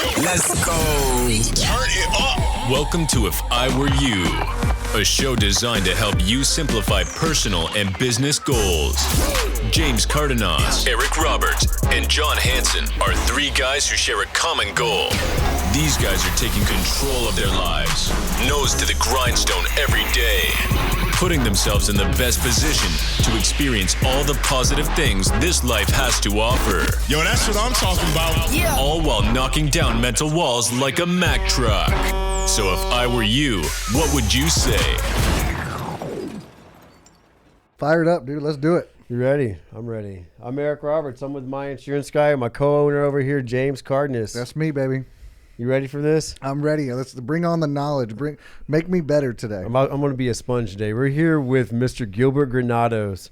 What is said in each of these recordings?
Let's go. Turn it up. Welcome to If I Were You, a show designed to help you simplify personal and business goals. James Cardenas, Eric Roberts, and John Hanson are three guys who share a common goal. These guys are taking control of their lives, nose to the grindstone every day, putting themselves in the best position to experience all the positive things this life has to offer. Yo, that's what I'm talking about. Yeah. All while knocking down mental walls like a Mack truck. So if I were you, what would you say? Fired up, dude. Let's do it. You ready? I'm ready. I'm Eric Roberts. I'm with my insurance guy, my co-owner over here, James Cardenas. That's me, baby. You ready for this? I'm ready. Let's bring on the knowledge. Make me better today. I'm going to be a sponge today. We're here with Mr. Gilbert Granados.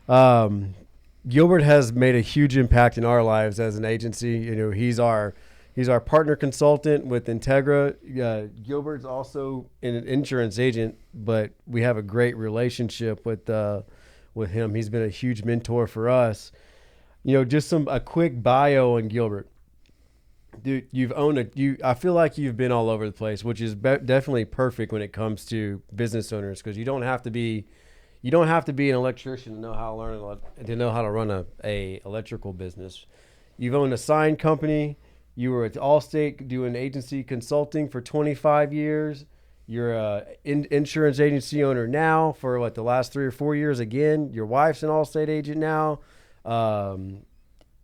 Gilbert has made a huge impact in our lives as an agency. You know, he's our partner consultant with Integra. Gilbert's also an insurance agent, but we have a great relationship with him. He's been a huge mentor for us. You know, just a quick bio on Gilbert. Dude, I feel like you've been all over the place, which is definitely perfect when it comes to business owners, because you don't have to be an electrician to know how to run a electrical business. You've owned a sign company. You were at Allstate doing agency consulting for 25 years. You're a insurance agency owner now for the last 3 or 4 years. Again, your wife's an Allstate agent now.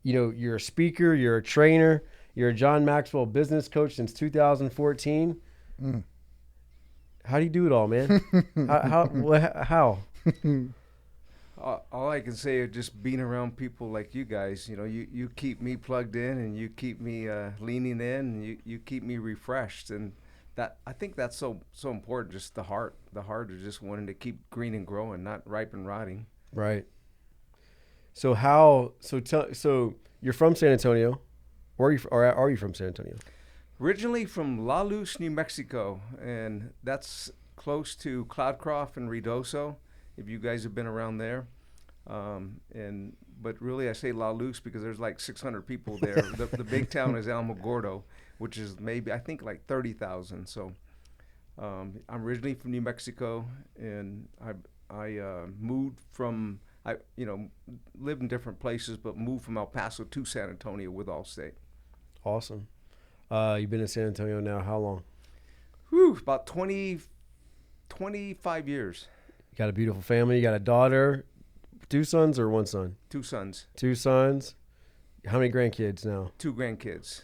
You're a speaker. You're a trainer. You're a John Maxwell business coach since 2014. How do you do it all, man? How? All I can say is just being around people like you guys. You know, you keep me plugged in, and you keep me leaning in, and you keep me refreshed, and that I think that's so important. Just the heart of just wanting to keep green and growing, not ripe and rotting. Right. So you're from San Antonio. Or are you from San Antonio? Originally from La Luz, New Mexico, and that's close to Cloudcroft and Ruidoso, if you guys have been around there. But really I say La Luz because there's like 600 people there. The big town is Alamogordo, which is maybe, I think, like 30,000. So I'm originally from New Mexico, and I moved from, lived in different places, but moved from El Paso to San Antonio with Allstate. Awesome. You've been in San Antonio now how long? About 25 years. You got a beautiful family. You got a daughter, 2 sons or 1 son? 2 sons. 2 sons. How many grandkids now? 2 grandkids,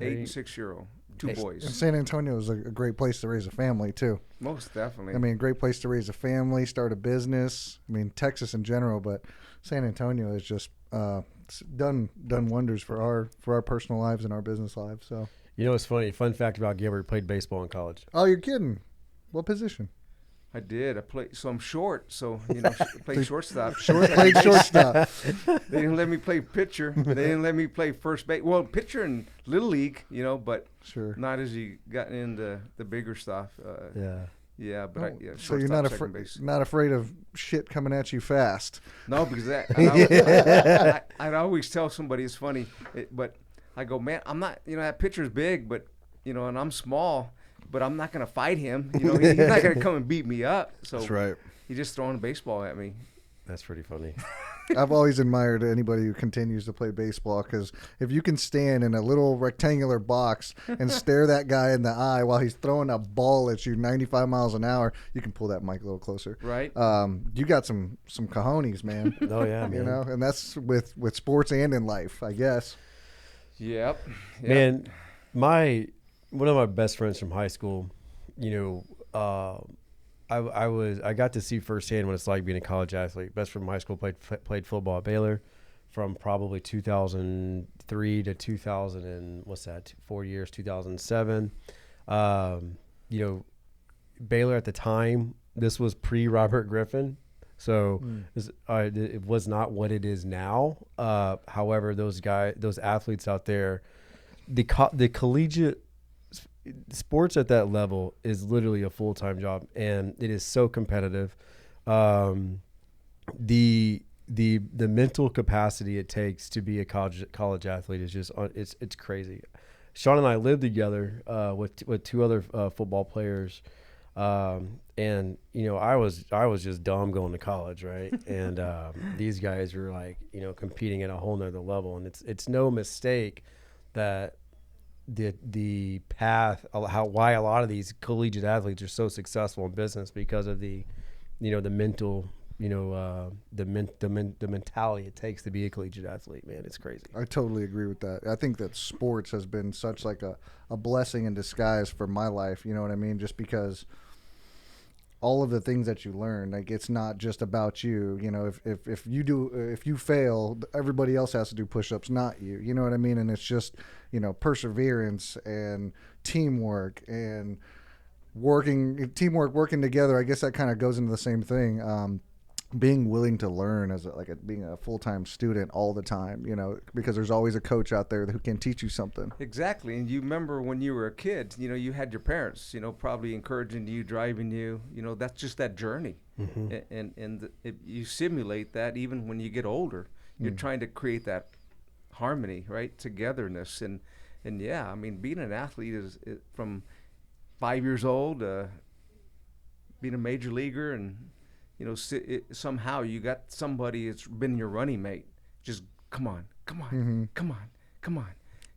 8 and 6-year-old, 2 boys. And San Antonio is a great place to raise a family too. Most definitely. I mean, great place to raise a family, start a business. I mean, Texas in general, but San Antonio is just done wonders for our personal lives and our business lives. So, you know, it's funny. Fun fact about Gerber: played baseball in college. Oh, you're kidding? What position? I did. So I'm short. So played shortstop. Played shortstop. They didn't let me play pitcher. They didn't let me play first base. Well, pitcher in Little League, but sure, not as you got into the bigger stuff. Yeah, but so you're not afraid of shit coming at you fast. No, because I'd always tell somebody, it's funny, but I go, man, I'm not, that pitcher's big, but, and I'm small, but I'm not going to fight him. He's not going to come and beat me up. So that's right. He's just throwing a baseball at me. That's pretty funny. I've always admired anybody who continues to play baseball, because if you can stand in a little rectangular box and stare that guy in the eye while he's throwing a ball at you 95 miles an hour, you can pull that mic a little closer. Right. You got some cojones, man. Oh yeah, man. And that's with sports and in life, I guess. Yep. Man, one of my best friends from high school, I got to see firsthand what it's like being a college athlete. Best friend from high school played football at Baylor from probably 2003 to 2000 and 4 years, 2007. Baylor at the time, this was pre-Robert Griffin, so it was not what it is now. However, those athletes out there, the collegiate sports at that level is literally a full-time job, and it is so competitive. The mental capacity it takes to be a college athlete is just it's crazy. Sean and I lived together with two other football players, and I was just dumb going to college, right? And these guys were like competing at a whole nother level, and it's no mistake that the path why a lot of these collegiate athletes are so successful in business because of the mental. The mentality it takes to be a collegiate athlete, man, it's crazy. I totally agree with that. I think that sports has been such like a blessing in disguise for my life. You know what I mean? Just because all of the things that you learn, like it's not just about you. If you fail, everybody else has to do push-ups, not you. You know what I mean? And it's just perseverance and teamwork and working together. I guess that kind of goes into the same thing. Being willing to learn as being a full-time student all the time, because there's always a coach out there who can teach you something. Exactly. And you remember when you were a kid, you had your parents, probably encouraging you, driving you, that's just that journey. And if you simulate that even when you get older, you're trying to create that harmony, right? Togetherness. And yeah, I mean, being an athlete is from 5 years old, being a major leaguer, and somehow you got somebody that's been your running mate. Just come on,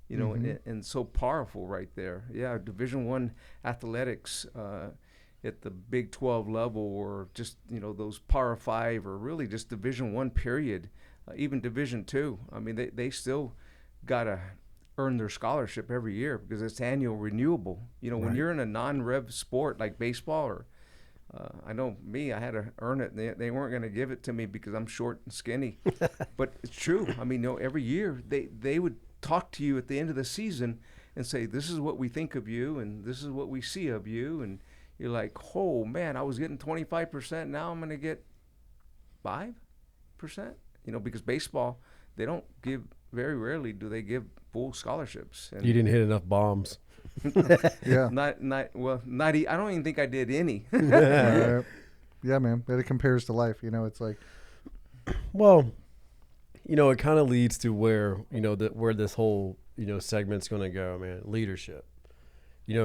and so powerful right there. Yeah, Division I athletics at the Big 12 level, or just those Power 5, or really just Division I period, even Division II. I mean, they still gotta earn their scholarship every year because it's annual renewable. When you're in a non-rev sport like baseball, or I know me, I had to earn it. And they weren't going to give it to me because I'm short and skinny. But it's true. I mean, every year they would talk to you at the end of the season and say, this is what we think of you, and this is what we see of you. And you're like, oh, man, I was getting 25%. Now I'm going to get 5%. Because baseball, they don't give, very rarely do they give full scholarships. And you didn't hit enough bombs. Yeah. Not. I don't even think I did any. Yeah, man. But it compares to life. It's like. Well, it kind of leads to where where this whole segment's going to go, man. Leadership. We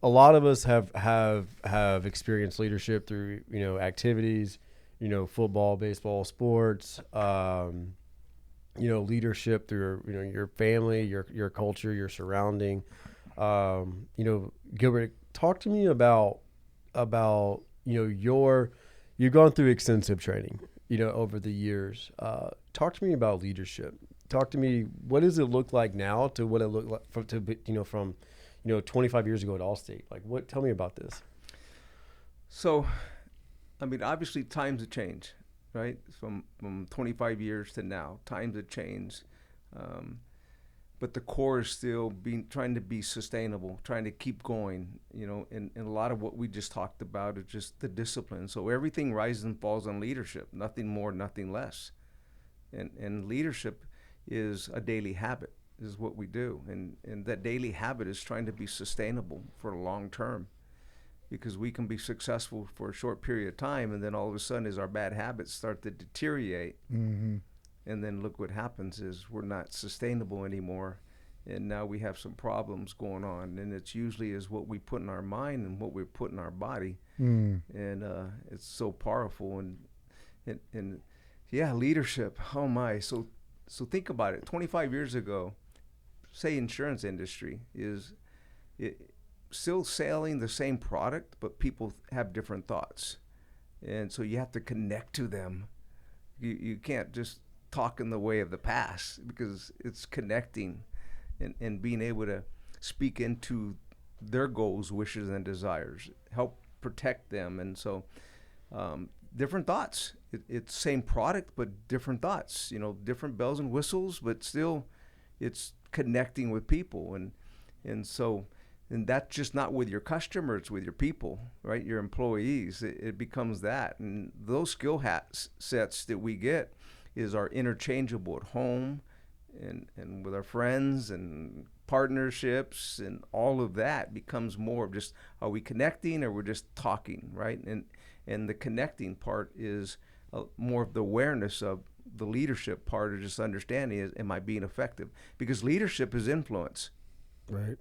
a lot of us have experienced leadership through activities, football, baseball, sports. Leadership through your family, your culture, your surrounding. Gilbert, talk to me about you've gone through extensive training over the years. Talk to me about leadership. Talk to me, what does it look like now to what it looked like from 25 years ago at Allstate? Tell me about this. So, I mean, obviously times have changed. Right, from 25 years to now, times have changed, but the core is still trying to be sustainable, trying to keep going. And a lot of what we just talked about is just the discipline. So everything rises and falls on leadership, nothing more, nothing less. And leadership is a daily habit, is what we do, and that daily habit is trying to be sustainable for the long term. Because we can be successful for a short period of time, and then all of a sudden, as our bad habits start to deteriorate, and then look what happens is we're not sustainable anymore, and now we have some problems going on, and it's usually is what we put in our mind and what we put in our body, and it's so powerful, and yeah, leadership. Oh my! So think about it. 25 years ago, say insurance industry is still selling the same product, but people have different thoughts, and so you have to connect to them. You can't just talk in the way of the past, because it's connecting and being able to speak into their goals, wishes, and desires, help protect them. And so different thoughts. It's same product, but different thoughts, different bells and whistles, but still it's connecting with people. And so and that's just not with your customers, it's with your people, right? Your employees. It becomes that. And those skill sets that we get is our interchangeable at home and with our friends and partnerships, and all of that becomes more of just, are we connecting or we're just talking, right? And the connecting part is more of the awareness of the leadership part, or just understanding is, am I being effective? Because leadership is influence. Right.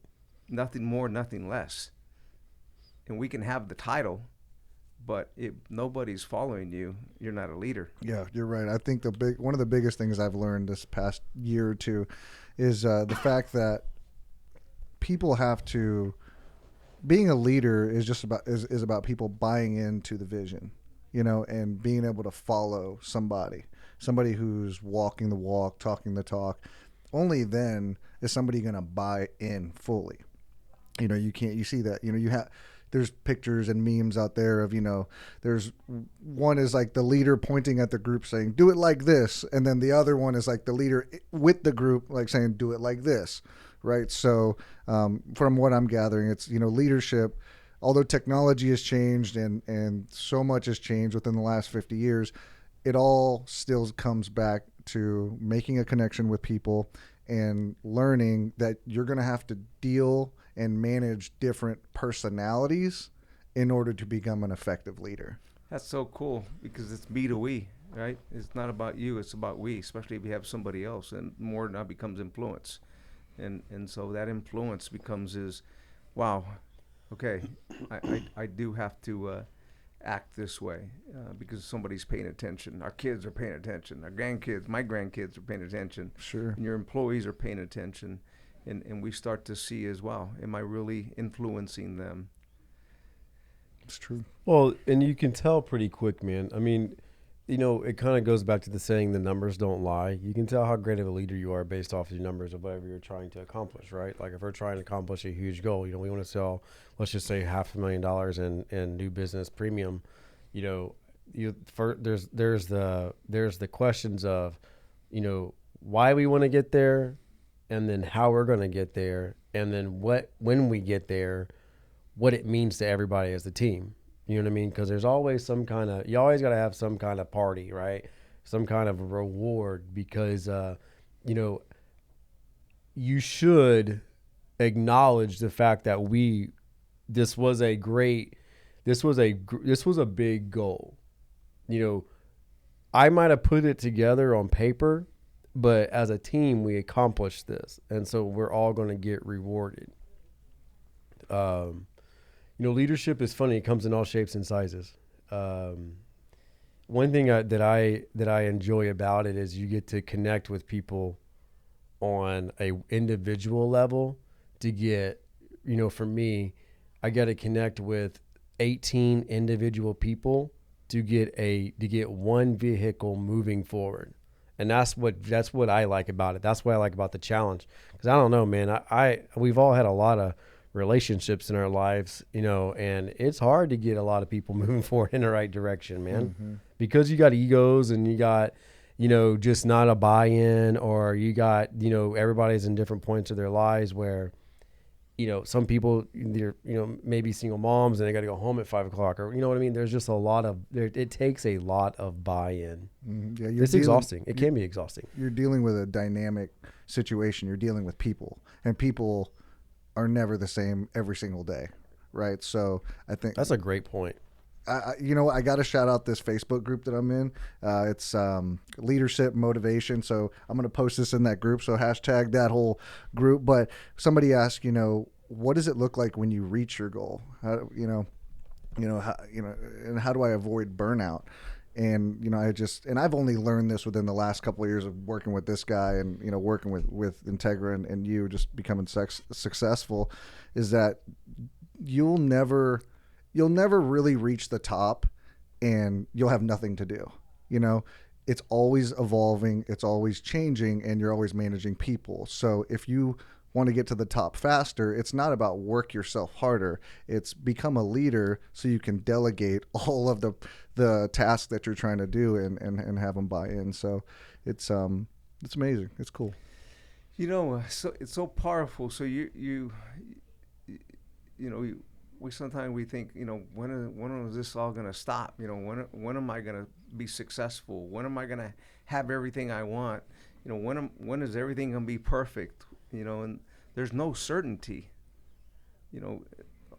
Nothing more, nothing less. And we can have the title, but if nobody's following you, you're not a leader. Yeah, you're right. I think one of the biggest things I've learned this past year or two is the fact that people have to. Being a leader is just about is about people buying into the vision, and being able to follow somebody who's walking the walk, talking the talk. Only then is somebody going to buy in fully. You see that, there's pictures and memes out there of, there's one is like the leader pointing at the group saying, do it like this. And then the other one is like the leader with the group, like saying, do it like this. Right. So from what I'm gathering, it's, leadership, although technology has changed and so much has changed within the last 50 years, it all still comes back to making a connection with people and learning that you're going to have to deal and manage different personalities in order to become an effective leader. That's so cool, because it's me to we, right? It's not about you, it's about we, especially if you have somebody else, and more now becomes influence. And so that influence becomes wow, okay, I do have to act this way because somebody's paying attention. Our kids are paying attention. My grandkids are paying attention. Sure. And your employees are paying attention. And we start to see as well, am I really influencing them? It's true. Well, and you can tell pretty quick, man. I mean, it kind of goes back to the saying, the numbers don't lie. You can tell how great of a leader you are based off your numbers of whatever you're trying to accomplish, right? Like if we're trying to accomplish a huge goal, we want to sell, let's just say $500,000 in new business premium. There's the questions of, why we want to get there, and then how we're going to get there, and then when we get there, what it means to everybody as a team. You know what I mean? Because there's always you always got to have some kind of party, right? Some kind of reward, because, you should acknowledge the fact that this was a big goal. I might have put it together on paper, but as a team, we accomplished this. And so we're all going to get rewarded. Leadership is funny. It comes in all shapes and sizes. One thing that I enjoy about it is you get to connect with people on a individual level to get, for me, I got to connect with 18 individual people to get one vehicle moving forward. And that's what I like about it. That's what I like about the challenge. Because I don't know, man, we've all had a lot of relationships in our lives, and it's hard to get a lot of people moving forward in the right direction, man, because you got egos and you got, just not a buy-in, or you got, everybody's in different points of their lives where, some people, they're, maybe single moms and they got to go home at 5:00, or, you know what I mean? There's just it takes a lot of buy-in. Yeah, it's exhausting. It can be exhausting. You're dealing with a dynamic situation. You're dealing with people, and people are never the same every single day, right? So I think that's a great point. I got to shout out this Facebook group that I'm in. It's leadership motivation. So I'm going to post this in that group. So hashtag that whole group. But somebody asked, what does it look like when you reach your goal? How, and how do I avoid burnout? And, I've only learned this within the last couple of years of working with this guy and, working with Integra and you just becoming successful, is that you'll never really reach the top and you'll have nothing to do. It's always evolving, it's always changing, and you're always managing people. So if you want to get to the top faster, it's not about work yourself harder. It's become a leader so you can delegate all of the tasks that you're trying to do and have them buy in. So it's amazing. It's cool. So it's so powerful. So we sometimes think, when is this all going to stop? When am I going to be successful? When am I going to have everything I want? When is everything going to be perfect? And there's no certainty.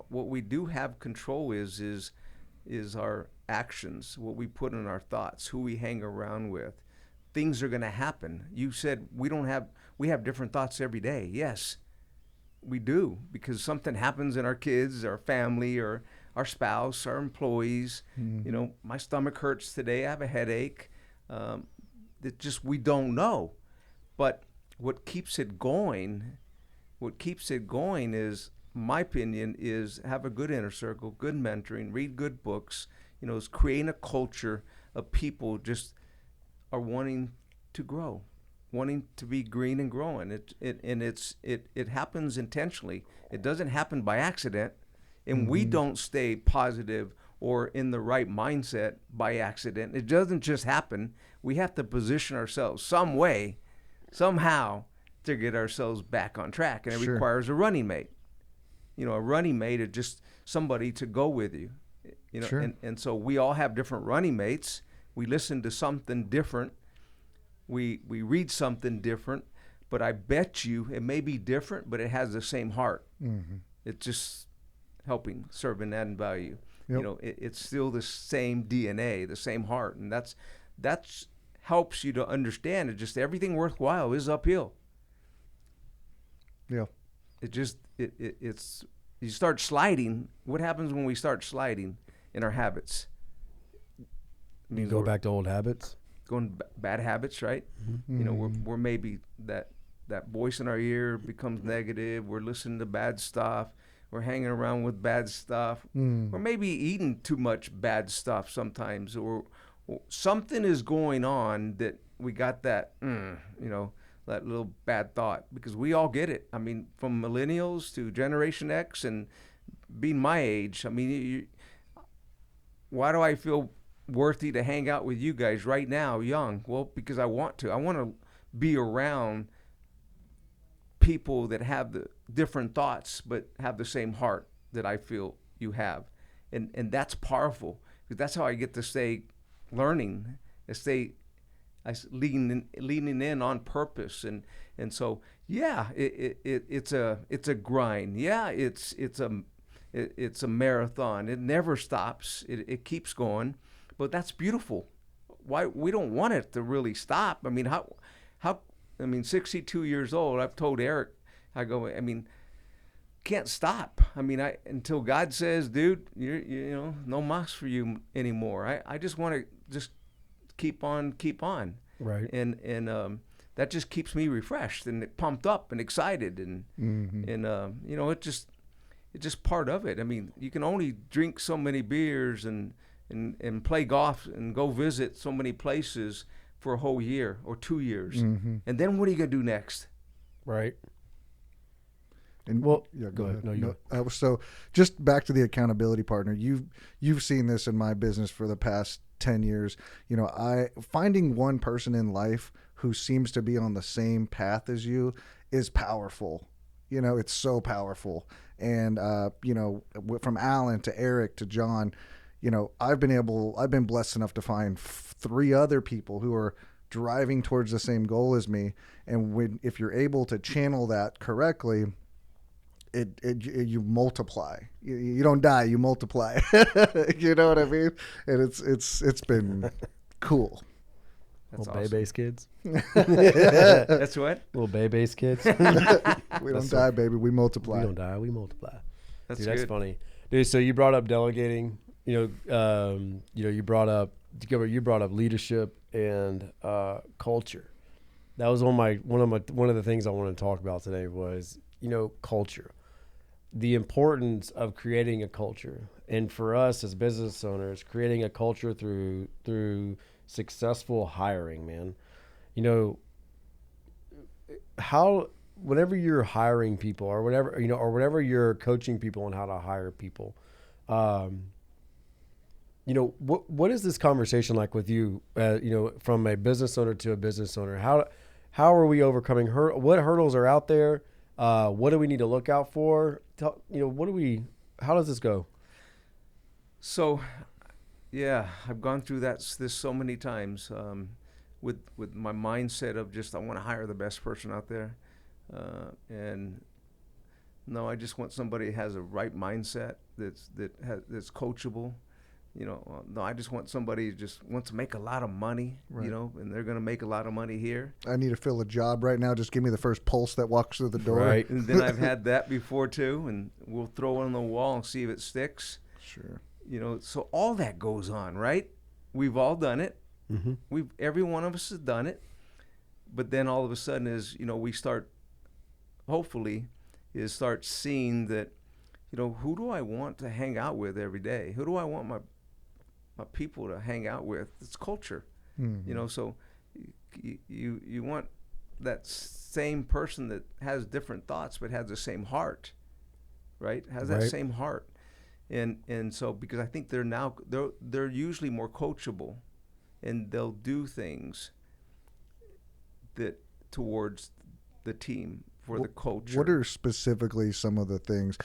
What we do have control is our actions, what we put in our thoughts, who we hang around with, things are going to happen. You said we have different thoughts every day. Yes, we do, because something happens in our kids, our family, or our spouse, our employees. You know, my stomach hurts today. I have a headache. It just, we don't know. But what keeps it going is, my opinion, is have a good inner circle, good mentoring, read good books. You know, is creating a culture of people just are wanting to grow, wanting to be green and growing. It happens intentionally. It doesn't happen by accident, and we don't stay positive or in the right mindset by accident. It doesn't just happen. We have to position ourselves some way, somehow, to get ourselves back on track, and it requires a running mate. You know, a running mate is just somebody to go with you. You know, and so we all have different running mates. We listen to something different. We read something different, but I bet you it may be different, but it has the same heart. It's just helping, serving, adding value. You know, it's still the same DNA, the same heart, and that's helps you to understand it. Just everything worthwhile is uphill. Yeah. It's you start sliding. What happens when we start sliding in our habits? You go back to old habits. Bad habits, right? You know, we're maybe that voice in our ear becomes negative. We're listening to bad stuff. We're hanging around with bad stuff. We're maybe eating too much bad stuff sometimes, or something is going on that we got that, you know, that little bad thought, because we all get it. I mean, from millennials to Generation X and being my age, I mean, why do I feel worthy to hang out with you guys right now, young? Well, because I want to. I want to be around people that have the different thoughts but have the same heart that I feel you have. And that's powerful, because that's how I get to stay learning, to stay leaning in on purpose. And so, yeah, it's a grind. Yeah, it's a marathon. It never stops. It keeps going. But that's beautiful. Why we don't want it to really stop? I mean, how? I mean, 62 years old. I've told Eric, I go, I mean, can't stop. I mean, until God says, dude, you know, no mas for you anymore. I just want to just keep on. Right. And that just keeps me refreshed and pumped up and excited and you know, it's just part of it. I mean, you can only drink so many beers and play golf and go visit so many places for a whole year or 2 years. And then what are you going to do next? Right. And well, yeah, go ahead. No, so just back to the accountability partner. You've seen this in my business for the past 10 years. You know, finding one person in life who seems to be on the same path as you is powerful. You know, it's so powerful. And you know, from Alan to Eric to John, you know, I've been blessed enough to find 3 other people who are driving towards the same goal as me. And if you're able to channel that correctly, you multiply. You don't die, you multiply. You know what I mean? And it's been cool. That's little awesome. Bay-based kids. That's what? Little Bay-based kids. We don't die, baby. We multiply. We don't die, we multiply. That's Dude, that's good. funny. Dude, so you brought up delegating. You know, you brought up leadership and culture. That was one of the things I wanted to talk about today was, you know, culture. The importance of creating a culture, and for us as business owners, creating a culture through successful hiring, man. You know, whenever you're hiring people or whatever, you know, or whenever you're coaching people on how to hire people, you know, what is this conversation like with you, you know, from a business owner to a business owner? How are we overcoming what hurdles are out there? What do we need to look out for? You know, how does this go? So, yeah, I've gone through this so many times with my mindset of just I want to hire the best person out there, and no, I just want somebody who has a right mindset that's coachable, No, I just want somebody who just wants to make a lot of money, Right. and they're going to make a lot of money here. I need to fill a job right now. Just give me the first pulse that walks through the door. Right. And then I've had that before too, and we'll throw it on the wall and see if it sticks. Sure. So all that goes on, right? We've all done it. Mm-hmm. Every one of us has done it. But then all of a sudden we start, hopefully, start seeing that, who do I want to hang out with every day? Who do I want my people to hang out with? It's culture. Mhm. So you want that same person that has different thoughts but has the same heart, right? Has that Right. same heart. And so, because I think they're usually more coachable, and they'll do things that towards the team for the culture. What are specifically some of the things?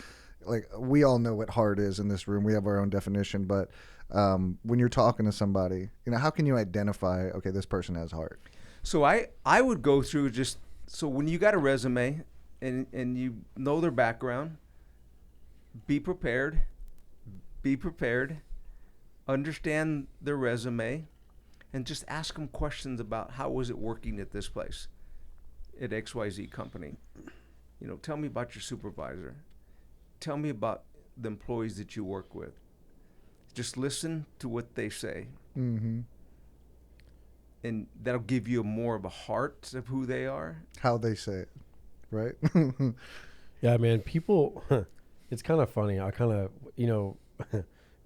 Like, we all know what heart is in this room. We have our own definition, but when you're talking to somebody, how can you identify, okay, this person has heart? So I would go through so when you got a resume and you know their background, be prepared, understand their resume, and just ask them questions about how was it working at this place, at XYZ company. Tell me about your supervisor. Tell me about the employees that you work with. Just listen to what they say. Mm-hmm. And that'll give you more of a heart of who they are. How they say it, right? Yeah, man. People, it's kind of funny.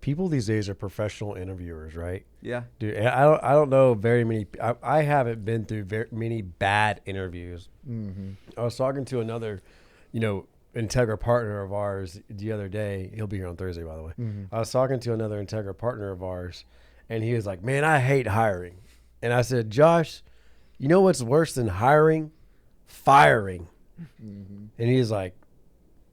People these days are professional interviewers, right? Yeah. Dude, I don't know very many. I haven't been through very many bad interviews. Mm-hmm. I was talking to another, Integra partner of ours the other day. He'll be here on Thursday, by the way. Mm-hmm. I was talking to another Integra partner of ours, and he was like, "Man, I hate hiring." And I said, "Josh, you know what's worse than hiring? Firing." Mm-hmm. And he's like,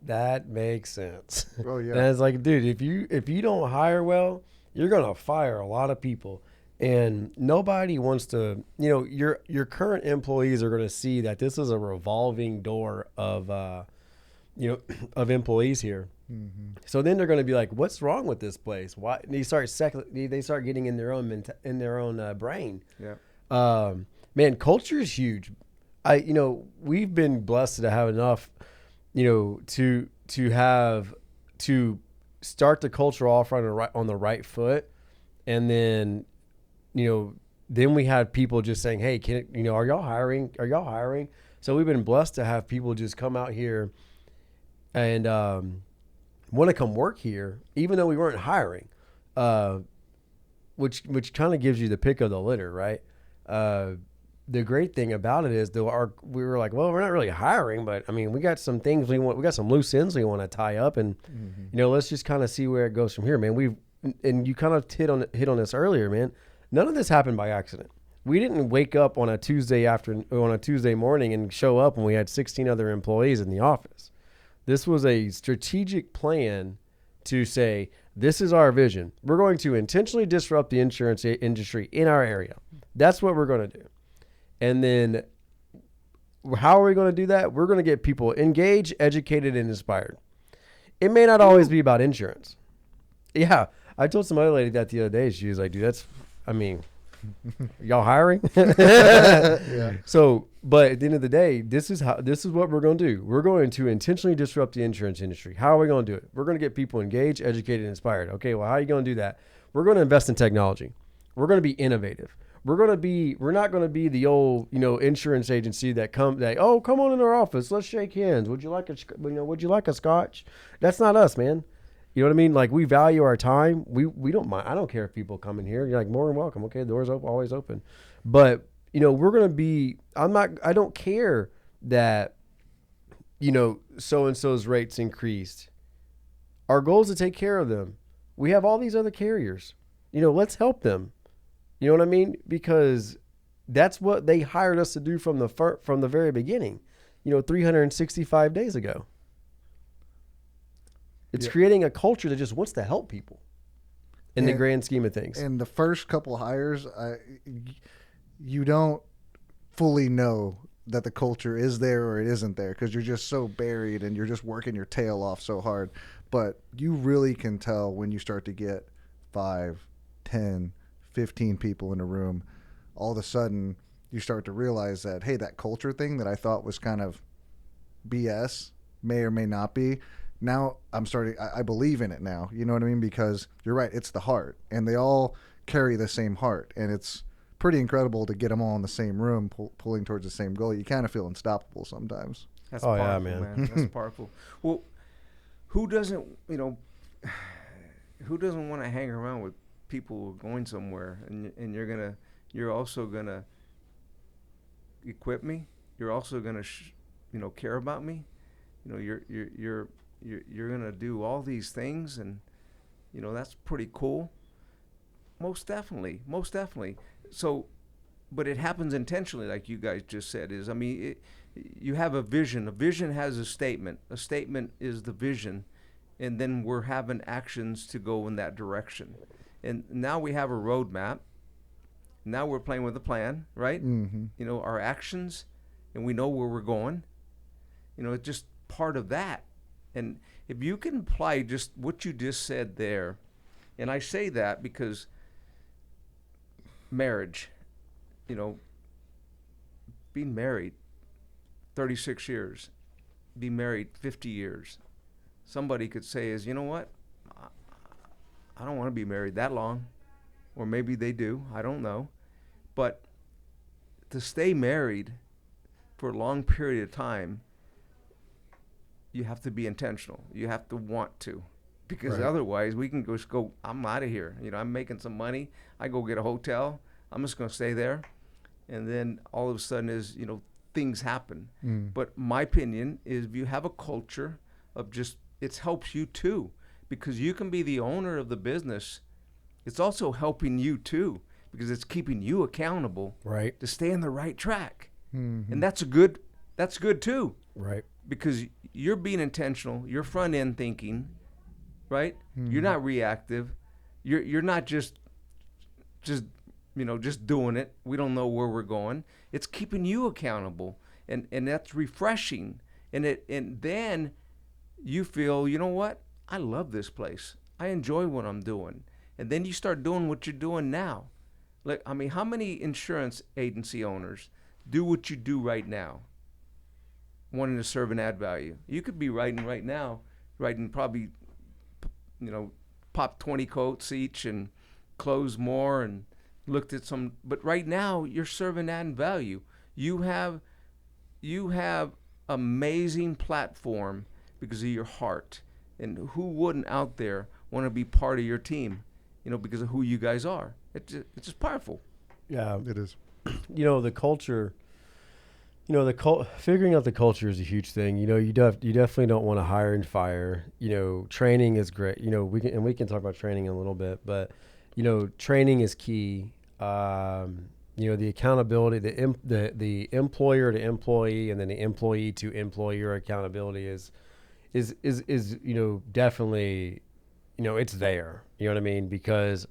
"That makes sense." Oh, yeah. And I was like, "Dude, if you don't hire well, you're gonna fire a lot of people." And nobody wants to, your current employees are going to see that this is a revolving door of, of employees here. Mm-hmm. So then they're going to be like, "What's wrong with this place?" Why? And they start getting in their own brain. Yeah. Man, culture is huge. We've been blessed to have enough, to start the culture off on the right foot, and then. Then we had people just saying, "Hey, are y'all hiring? Are y'all hiring?" So we've been blessed to have people just come out here and want to come work here, even though we weren't hiring, which kind of gives you the pick of the litter, right? The great thing about it is, though, we were like, well, we're not really hiring, but I mean, we got some things we got some loose ends we want to tie up, and let's just kind of see where it goes from here, man. And you kind of hit on this earlier, man. None of this happened by accident. We didn't wake up on a Tuesday morning and show up and we had 16 other employees in the office. This was a strategic plan to say, this is our vision. We're going to intentionally disrupt the insurance industry in our area. That's what we're going to do. And then how are we going to do that? We're going to get people engaged, educated, and inspired. It may not always be about insurance. Yeah. I told some other lady that the other day. She was like, "Dude, y'all hiring?" Yeah. So, but at the end of the day, this is what we're going to do. We're going to intentionally disrupt the insurance industry. How are we going to do it? We're going to get people engaged, educated, and inspired. Okay, well, how are you going to do that? We're going to invest in technology. We're going to be innovative. We're not going to be the old, insurance agency come on in our office. Let's shake hands. Would you like a scotch? That's not us, man. You know what I mean? Like, we value our time. We don't mind. I don't care if people come in here. You're like, more than welcome. Okay, the door's open, always open. But, we're going to be, I don't care that, so-and-so's rates increased. Our goal is to take care of them. We have all these other carriers. Let's help them. You know what I mean? Because that's what they hired us to do from the very beginning, 365 days ago. It's creating a culture that just wants to help people in the grand scheme of things. And the first couple hires, you don't fully know that the culture is there or it isn't there because you're just so buried and you're just working your tail off so hard. But you really can tell when you start to get 5, 10, 15 people in a room, all of a sudden you start to realize that, hey, that culture thing that I thought was kind of BS may or may not be. Now I believe in it now. You know what I mean? Because you're right. It's the heart, and they all carry the same heart, and it's pretty incredible to get them all in the same room, pulling towards the same goal. You kind of feel unstoppable sometimes. That's Oh, yeah, powerful, man. That's powerful. Well, who doesn't want to hang around with people who are going somewhere, and you're also gonna equip me. You're also gonna care about me. You're gonna do all these things, and that's pretty cool. Most definitely. So, but it happens intentionally, like you guys just said. You have a vision. A vision has a statement. A statement is the vision, and then we're having actions to go in that direction. And now we have a roadmap. Now we're playing with a plan, right? Mm-hmm. Our actions, and we know where we're going. It's just part of that. And if you can apply just what you just said there, and I say that because marriage, being married 36 years, be married 50 years. Somebody could say you know what? I don't want to be married that long. Or maybe they do. I don't know. But to stay married for a long period of time, you have to be intentional. You have to want to. Because Right. otherwise we can just go, I'm out of here. I'm making some money. I go get a hotel. I'm just going to stay there. And then all of a sudden things happen. But my opinion is if you have a culture of it helps you too. Because you can be the owner of the business. It's also helping you too. Because it's keeping you accountable. Right. To stay on the right track. Mm-hmm. And that's good too. Right. Because you're being intentional. You're front end thinking. Right? Mm-hmm. You're not reactive. You're not just doing it. We don't know where we're going. It's keeping you accountable, and that's refreshing. And then you feel, you know what? I love this place. I enjoy what I'm doing. And then you start doing what you're doing now. How many insurance agency owners do what you do right now, wanting to serve and add value? You could be writing right now, probably, pop 20 quotes each and close more and looked at some, but right now you're serving adding value. You have amazing platform because of your heart. And who wouldn't out there want to be part of your team, because of who you guys are? It's just powerful. Yeah. It is. The culture, figuring out the culture is a huge thing. You definitely don't want to hire and fire. Training is great. We can talk about training in a little bit, but training is key. The accountability, the employer to employee, and then the employee to employer accountability is definitely, it's there. You know what I mean? Because,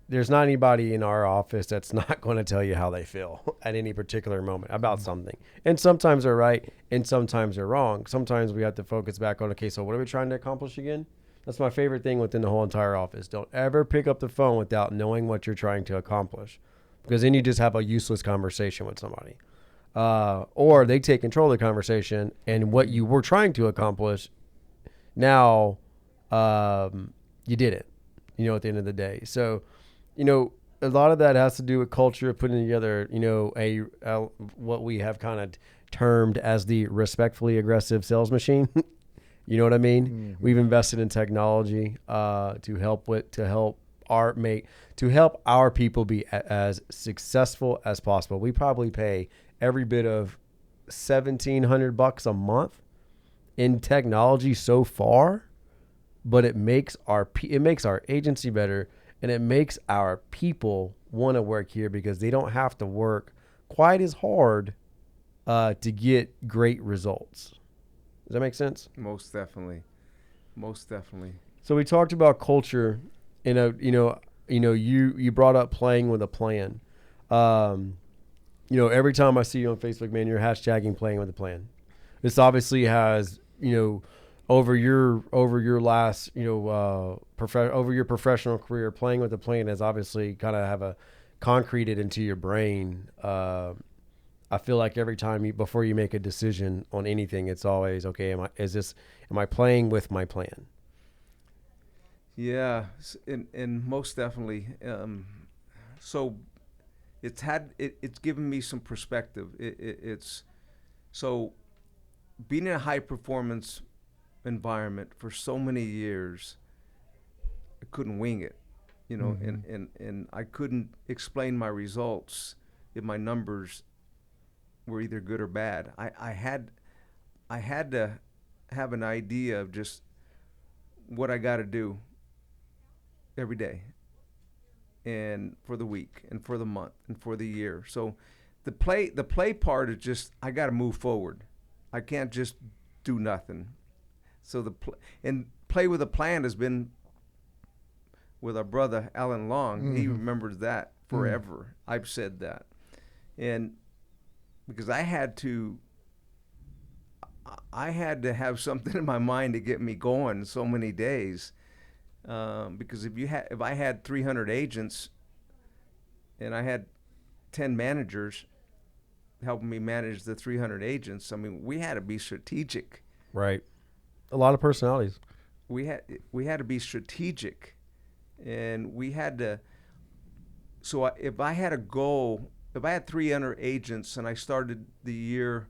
there's not anybody in our office that's not going to tell you how they feel at any particular moment about something. And sometimes they're right and sometimes they're wrong. Sometimes we have to focus back on, okay, so what are we trying to accomplish again? That's my favorite thing within the whole entire office. Don't ever pick up the phone without knowing what you're trying to accomplish, because then you just have a useless conversation with somebody. Or they take control of the conversation, and what you were trying to accomplish, now you did it, at the end of the day. So, a lot of that has to do with culture, putting together, what we have kind of termed as the respectfully aggressive sales machine. You know what I mean? Mm-hmm. We've invested in technology to help our people be as successful as possible. We probably pay every bit of $1,700 a month in technology so far, but it makes our agency better, and it makes our people want to work here because they don't have to work quite as hard to get great results. Does that make sense? Most definitely. So we talked about culture, you brought up playing with a plan. Every time I see you on Facebook, man, you're hashtagging playing with a plan. This obviously has, over your last, over your professional career, playing with the plan has obviously kind of have a concreted into your brain. I feel like every time before you make a decision on anything, it's always, okay, am I playing with my plan? Yeah, and most definitely. So it's given me some perspective. It's so being in a high performance environment for so many years, I couldn't wing it, and I couldn't explain my results if my numbers were either good or bad. I had to have an idea of just what I got to do every day, and for the week, and for the month, and for the year. So the play part is just, I got to move forward. I can't just do nothing. So play with a plan has been with our brother Alan Long. He remembers that forever. I've said that, and because I had to have something in my mind to get me going so many days. Because if I had 300 agents and I had 10 managers helping me manage the 300 agents, I mean, we had to be strategic. Right. A lot of personalities. We had to be strategic, and we had to. So if I had a goal, if I had 300 agents and I started the year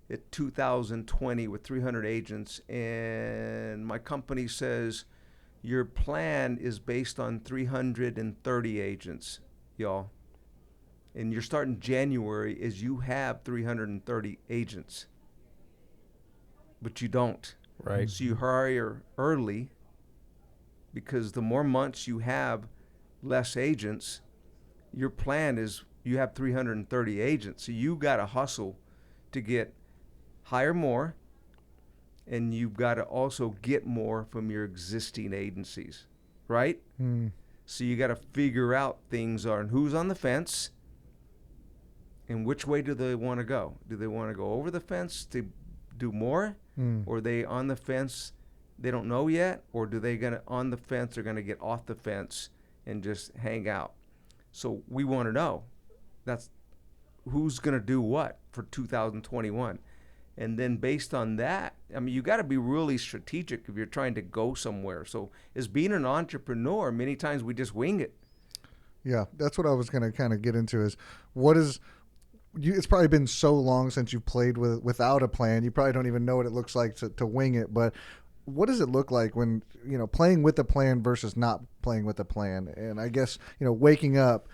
at 2020 with 300 agents, and my company says, your plan is based on 330 agents, y'all. And you're starting January as you have 330 agents. But you don't. Right. So you hire early, because the more months you have less agents, your plan is you have 330 agents. So you got to hustle to hire more, and you've got to also get more from your existing agencies, right? So you got to figure out things on who's on the fence and which way do they want to go. Do they want to go over the fence to do more, or are they on the fence, they don't know yet, or do they on the fence, they're going to get off the fence and just hang out? So we want to know that's who's going to do what for 2021. And then based on that, I mean, you got to be really strategic if you're trying to go somewhere. So as being an entrepreneur, many times we just wing it. Yeah, that's what I was going to kind of get into is it's probably been so long since you've played without a plan. You probably don't even know what it looks like to wing it. But what does it look like when, playing with a plan versus not playing with a plan? And I guess, waking up,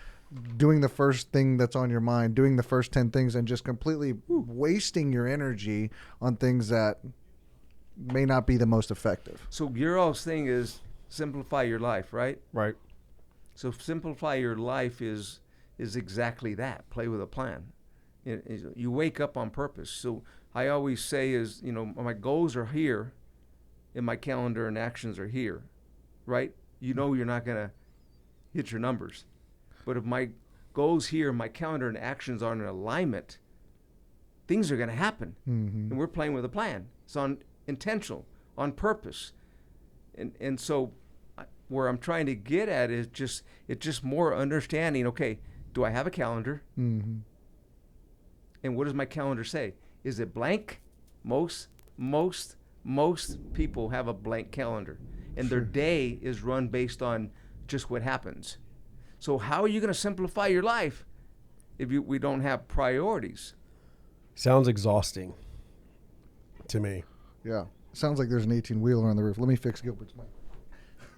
doing the first thing that's on your mind, doing the first 10 things, and just completely wasting your energy on things that may not be the most effective. So your all thing is simplify your life, right? Right. So simplify your life is exactly that. Play with a plan. You wake up on purpose. So I always say is, my goals are here, and my calendar and actions are here, right? You're not going to hit your numbers. But if my goals here, my calendar and actions are in alignment, things are going to happen. And we're playing with a plan. It's intentional, on purpose. And so where I'm trying to get at is just more understanding, okay, do I have a calendar? And what does my calendar say? Is it blank? Most people have a blank calendar, and their day is run based on just what happens. So how are you going to simplify your life if we don't have priorities? Sounds exhausting to me. Yeah. Sounds like there's an 18-wheeler on the roof. Let me fix Gilbert's mic.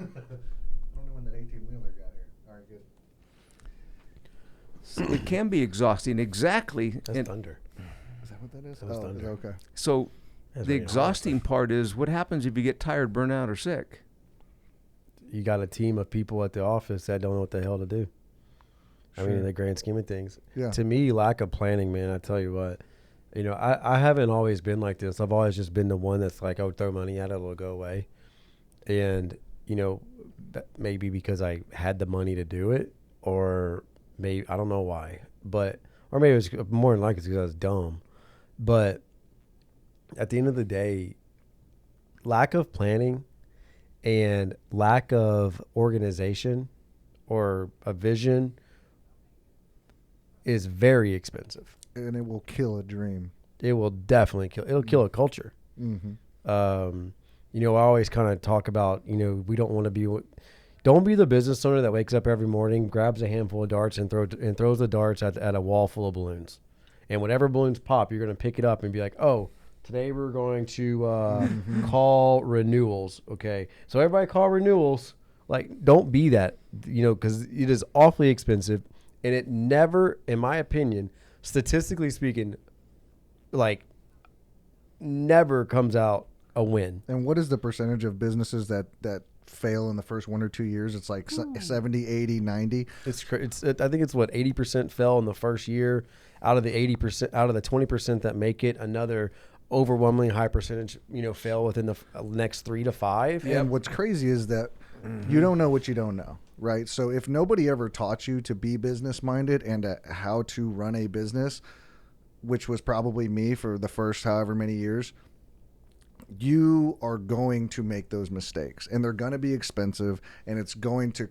I don't know when that 18-wheeler got here. All right, good. So it can be exhausting. Exactly. That's thunder. Is that what that is? That was thunder. Okay. So That's the very exhausting part is what happens if you get tired, burn out, or sick? You got a team of people at the office that don't know what the hell to do. I mean, in the grand scheme of things. Yeah. To me, lack of planning, man, I tell you what. I haven't always been like this. I've always just been the one that's like, I would throw money at it, it'll go away. And, that maybe because I had the money to do it, or maybe, I don't know why. Or maybe it was more than likely because I was dumb. But at the end of the day, lack of planning and lack of organization or a vision is very expensive. And it will kill a dream. It will definitely it'll kill a culture. Mm-hmm. I always kind of talk about, we don't be the business owner that wakes up every morning, grabs a handful of darts and throws the darts at a wall full of balloons. And whenever balloons pop, you're going to pick it up and be like, oh, today we're going to call renewals. Okay. So everybody call renewals. Like, don't be that, because it is awfully expensive. And it never, in my opinion, statistically speaking, like, never comes out a win. And what is the percentage of businesses that fail in the first 1 or 2 years? It's like 70, 80, 90. I think it's what 80% fell in the first year. Out of the 80%, out of the 20% that make it, another overwhelmingly high percentage, fail within the next 3 to 5. And what's crazy is that you don't know what you don't know, right? So if nobody ever taught you to be business minded and how to run a business, which was probably me for the first however many years, you are going to make those mistakes, and they're going to be expensive, and it's going to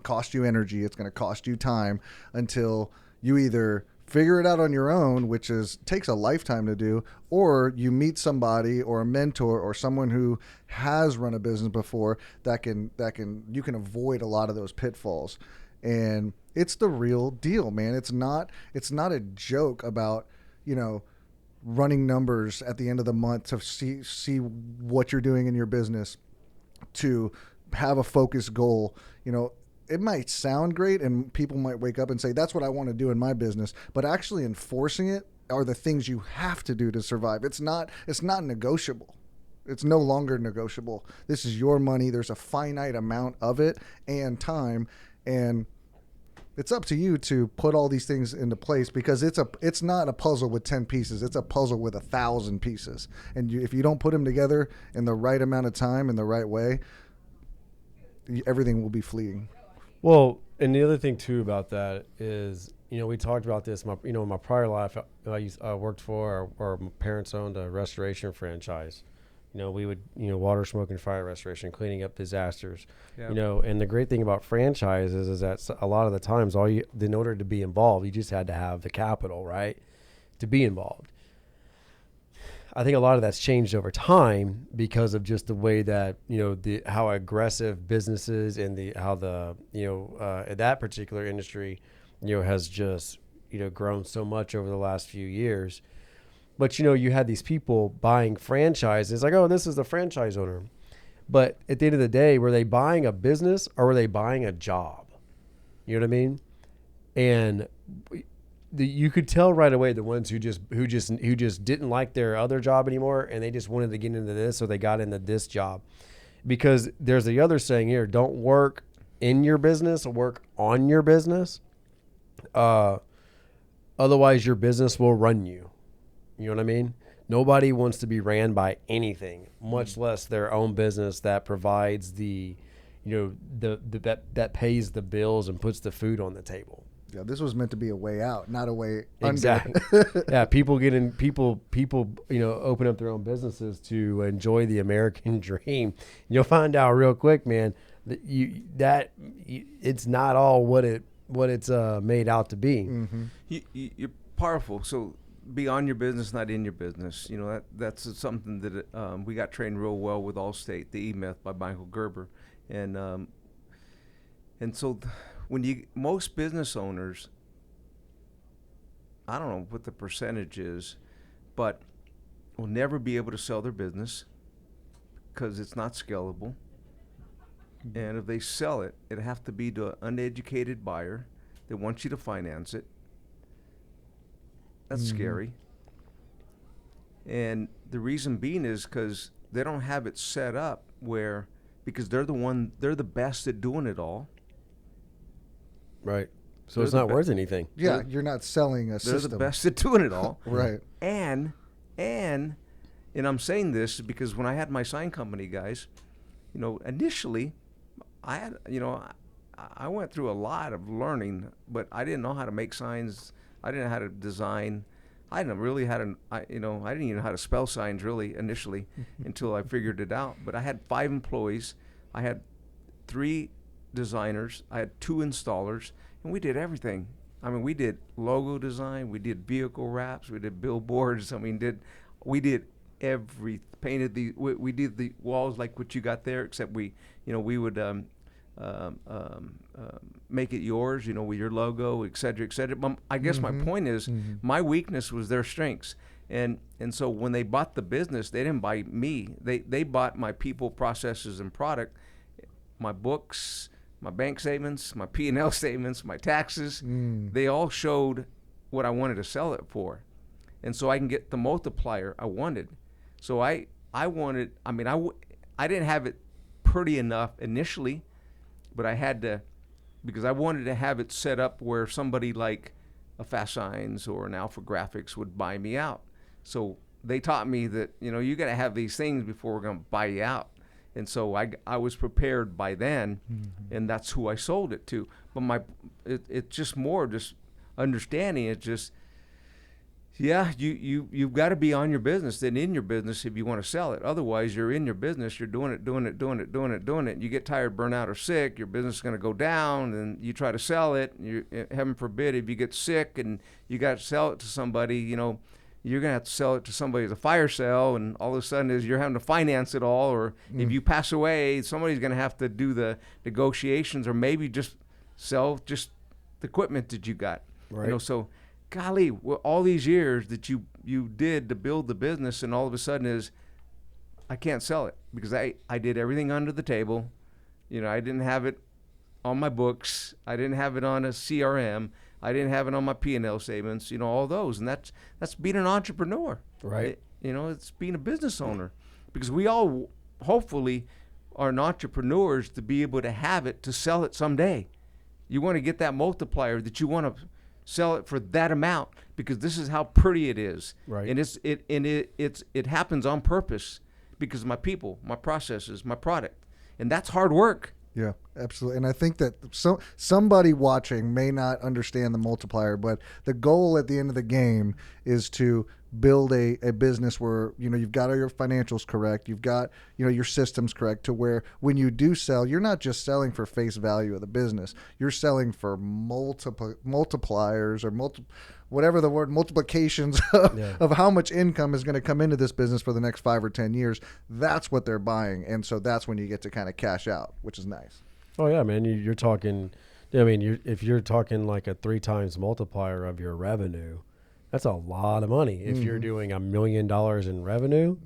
cost you energy. It's going to cost you time until you either figure it out on your own, which takes a lifetime to do, or you meet somebody or a mentor or someone who has run a business before that you can avoid a lot of those pitfalls. And it's the real deal, man. It's not a joke about, running numbers at the end of the month to see what you're doing in your business, to have a focused goal. It might sound great and people might wake up and say, that's what I want to do in my business, but actually enforcing it are the things you have to do to survive. It's not negotiable. It's no longer negotiable. This is your money. There's a finite amount of it and time, and it's up to you to put all these things into place, because it's not a puzzle with 10 pieces. It's a puzzle with 1,000 pieces. And if you don't put them together in the right amount of time, in the right way, everything will be fleeting. Well, and the other thing too about that is, we talked about this. In my prior life, I worked for, or my parents owned a restoration franchise. We would, water, smoke, and fire restoration, cleaning up disasters. Yep. And the great thing about franchises is that a lot of the times, in order to be involved, you just had to have the capital, right, to be involved. I think a lot of that's changed over time because of just the way that, how aggressive businesses and that particular industry, has just, grown so much over the last few years. But, you had these people buying franchises like, oh, this is the franchise owner. But at the end of the day, were they buying a business or were they buying a job? You know what I mean? And you could tell right away the ones who just didn't like their other job anymore, and they just wanted to get into this, so they got into this job. Because there's the other saying here, don't work in your business, work on your business. Otherwise your business will run you. You know what I mean? Nobody wants to be ran by anything, much less their own business that provides that pays the bills and puts the food on the table. Yeah, this was meant to be a way out, not a way exactly. Under. Yeah, people open up their own businesses to enjoy the American dream. You'll find out real quick, man, that it's not all what it's made out to be. Mm-hmm. You're powerful, so be on your business, not in your business. That's something that we got trained real well with Allstate, the EMyth by Michael Gerber, and so when most business owners, I don't know what the percentage is, but will never be able to sell their business because it's not scalable. And if they sell it, it'd have to be to an uneducated buyer that wants you to finance it. That's scary. And the reason being is because they don't have it set up because they're the best at doing it all. Right. So it's not worth anything. Yeah, you're not selling a system. They're the best at doing it all. Right. And I'm saying this because when I had my sign company guys, initially I went through a lot of learning, but I didn't know how to make signs. I didn't know how to design. I didn't really had I didn't even know how to spell signs really initially until I figured it out. But I had 5 employees. I had 3 designers. I had 2 installers, and we did everything. I mean, we did logo design, we did vehicle wraps, we did billboards. I mean, we did painted we did the walls like what you got there, except we would make it yours, with your logo, et cetera, et cetera. I guess my point is, my weakness was their strengths. And so when they bought the business, they didn't buy me. They bought my people, processes, and product, my books, my bank statements, my P&L statements, my taxes. They all showed what I wanted to sell it for. And so I can get the multiplier I wanted. So I didn't have it pretty enough initially, but I had to, because I wanted to have it set up where somebody like a Fast Signs or an Alpha Graphics would buy me out. So they taught me that, you got to have these things before we're going to buy you out. And so I was prepared by then, and that's who I sold it to. But it's just more just understanding. It's just, you've got to be on your business than in your business if you want to sell it. Otherwise, you're in your business, you're doing it. You get tired, burnt out, or sick, your business is going to go down, and you try to sell it. Heaven forbid, if you get sick and you got to sell it to somebody, you're going to have to sell it to somebody as a fire sale, and all of a sudden you're having to finance it all, or if you pass away, somebody's going to have to do the negotiations, or maybe just sell just the equipment that you got. Right. So golly, all these years that you did to build the business, and all of a sudden I can't sell it because I did everything under the table. I didn't have it on my books. I didn't have it on a CRM. I didn't have it on my P&L statements, all those. And that's being an entrepreneur. Right. It's being a business owner, because we all hopefully are entrepreneurs to be able to have it, to sell it someday. You want to get that multiplier that you want to sell it for that amount, because this is how pretty it is. Right. And it happens on purpose because of my people, my processes, my product. And that's hard work. Yeah, absolutely. And I think that somebody watching may not understand the multiplier, but the goal at the end of the game is to build a business where, you've got all your financials correct, you've got, your systems correct, to where when you do sell, you're not just selling for face value of the business. You're selling for multipliers, or whatever the word, multiplications of how much income is going to come into this business for the next 5 or 10 years. That's what they're buying. And so that's when you get to kind of cash out, which is nice. Oh yeah, man. You're talking, if you're talking like a 3 times multiplier of your revenue, that's a lot of money. If you're doing $1 million in revenue,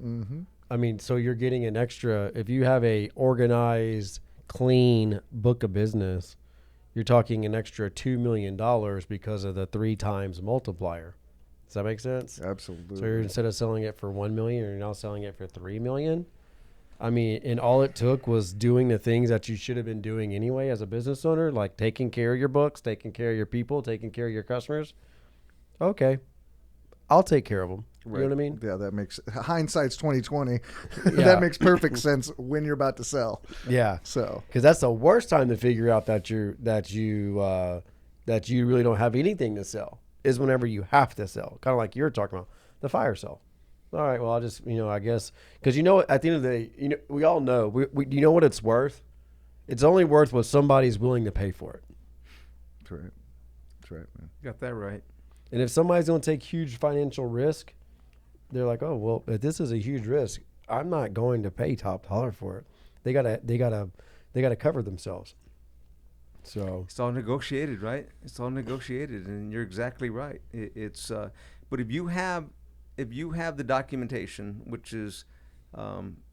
so you're getting an extra, if you have a organized, clean book of business, you're talking an extra $2 million because of the 3 times multiplier. Does that make sense? Absolutely. So instead of selling it for $1 million, you're now selling it for $3 million. And all it took was doing the things that you should have been doing anyway as a business owner, like taking care of your books, taking care of your people, taking care of your customers. Okay, I'll take care of them. Right. You know what I mean? Yeah, that makes hindsight's 2020. Yeah. That makes perfect sense when you're about to sell. Yeah. So, because that's the worst time to figure out that you really don't have anything to sell, is whenever you have to sell. Kind of like you're talking about the fire sale. All right, well, I'll just, I guess, because at the end of the day, we all know, we you know what it's worth? It's only worth what somebody's willing to pay for it. that's right. That's right, man. You got that right. And if somebody's going to take huge financial risk, they're like, oh, well, if this is a huge risk, I'm not going to pay top dollar for it. They gotta cover themselves. So it's all negotiated, right? It's all negotiated, and you're exactly right. But if you have the documentation, which is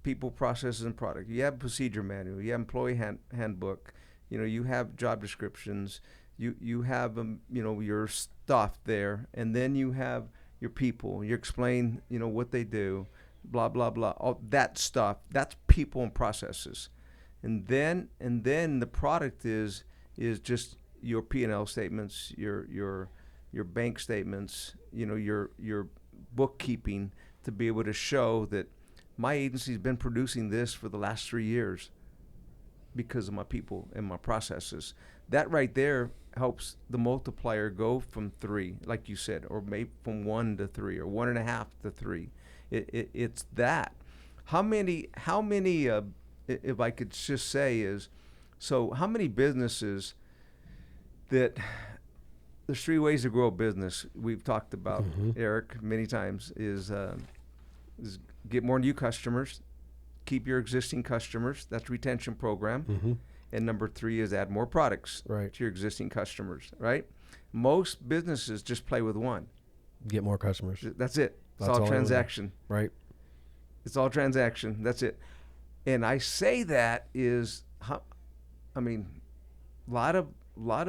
people, processes, and product, you have procedure manual, you have employee handbook, you have job descriptions, you have your stuff there, and then you have your people. You explain what they do, blah blah blah, all that stuff. That's people and processes, and then the product is just your P&L statements, your bank statements, your bookkeeping, to be able to show that my agency's been producing this for the last 3 years because of my people and my processes. that right there helps the multiplier go from 3, like you said, or maybe from 1 to 3, or 1.5 to 3. It's that. How many? If I could just say is, so how many businesses that there's 3 ways to grow a business we've talked about, Eric, many times is get more new customers, keep your existing customers. That's retention program. And number 3 is add more products to your existing customers, right? Most businesses just play with one. Get more customers. That's it. It's all transaction. Right. It's all transaction. That's it. And I say that is, I mean, a lot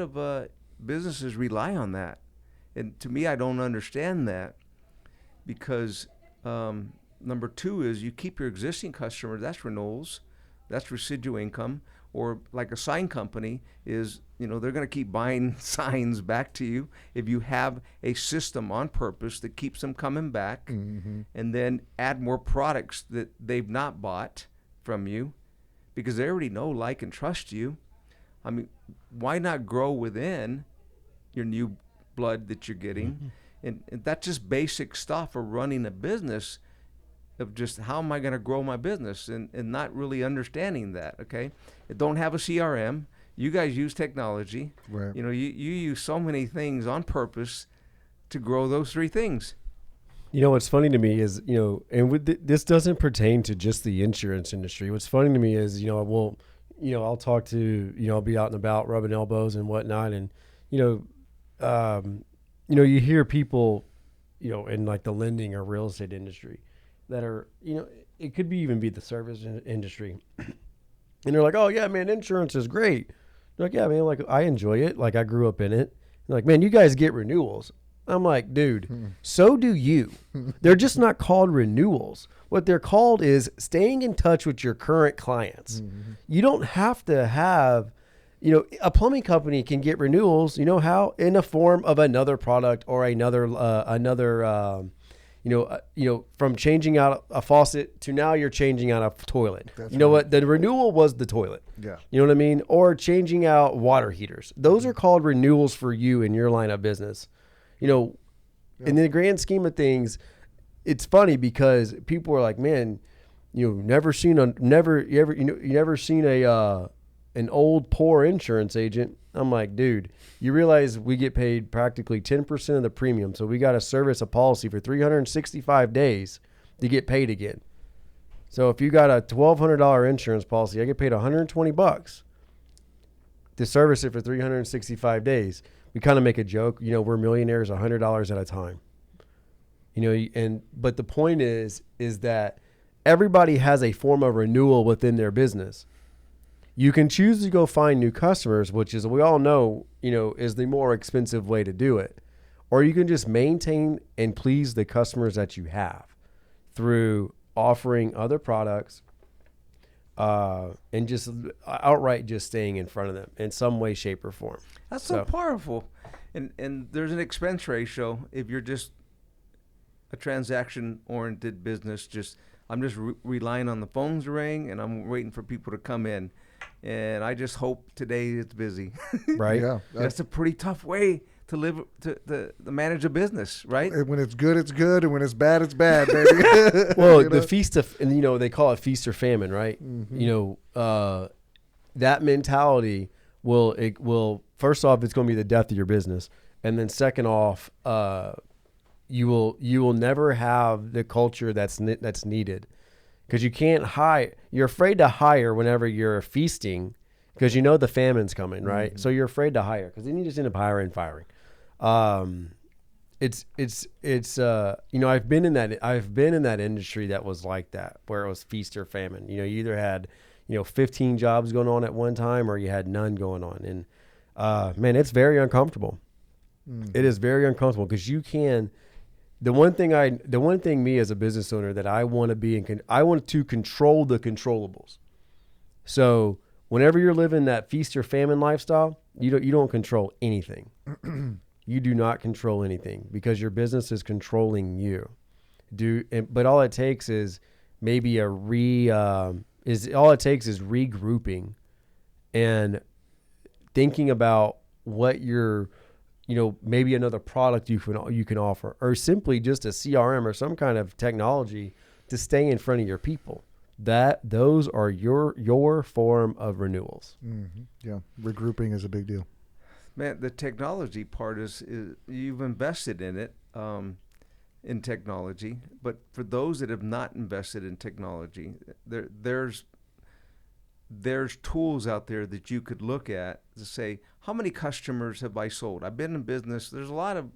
of businesses rely on that. And to me, I don't understand that, because number 2 is you keep your existing customers. That's renewals. That's residual income. Or like a sign company is, they're going to keep buying signs back to you if you have a system on purpose that keeps them coming back, and then add more products that they've not bought from you because they already know, like, and trust you. I mean, why not grow within your new blood that you're getting? And that's just basic stuff for running a business, of just how am I going to grow my business, and not really understanding that, okay? Don't have a CRM. You guys use technology. Right. You use so many things on purpose to grow those 3 things. What's funny to me is, this doesn't pertain to just the insurance industry. What's funny to me is, I'll talk to, I'll be out and about rubbing elbows and whatnot. And, you hear people, in like the lending or real estate industry that are, it could be even be the service industry. And they're like, oh yeah, man, insurance is great. They're like, yeah, man, like I enjoy it. Like I grew up in it. They're like, man, you guys get renewals. I'm like, dude, so do you. They're just not called renewals. What they're called is staying in touch with your current clients. You don't have to have, a plumbing company can get renewals, how? In the form of another product or another from changing out a faucet to now you're changing out a toilet. That's what? The renewal was the toilet. Yeah. You know what I mean? Or changing out water heaters. Those are called renewals for you in your line of business. In the grand scheme of things, it's funny because people are like, man, never seen an old poor insurance agent. I'm like, dude, you realize we get paid practically 10% of the premium. So we got to service a policy for 365 days to get paid again. So if you got a $1,200 insurance policy, I get paid $120 to service it for 365 days. We kind of make a joke, we're millionaires $100 at a time. But the point is that everybody has a form of renewal within their business. You can choose to go find new customers, which is, we all know, is the more expensive way to do it. Or you can just maintain and please the customers that you have through offering other products and just outright just staying in front of them in some way, shape, or form. That's so powerful. And there's an expense ratio if you're just a transaction-oriented business. I'm just relying on the phones to ring, and I'm waiting for people to come in. And I just hope today it's busy. Right? Yeah. That's a pretty tough way to live, to manage a business, right? And when it's good, it's good. And when it's bad, it's bad, baby. Well, the feast of, and they call it feast or famine, right? That mentality will, first off, it's going to be the death of your business. And then second off, you will never have the culture that's needed. Because you can't hire. You're afraid to hire whenever you're feasting, because the famine's coming, right? Mm-hmm. So you're afraid to hire, because then you just end up hiring and firing. I've been in that industry that was like that, where it was feast or famine. You either had 15 jobs going on at one time, or you had none going on, and man, it's very uncomfortable. It is very uncomfortable, because you can. The one thing me as a business owner that I want to be I want to control the controllables. So whenever you're living that feast or famine lifestyle, you don't control anything. You do not control anything, because your business is controlling you. But all it takes is maybe regrouping and thinking about what your, maybe another product you can offer, or simply just a CRM or some kind of technology to stay in front of your people. Those are your form of renewals. Mm-hmm. Yeah, regrouping is a big deal. Man, the technology part is you've invested in it, in technology. But for those that have not invested in technology, there's tools out there that you could look at to say, how many customers have I sold? I've been in business. There's a lot of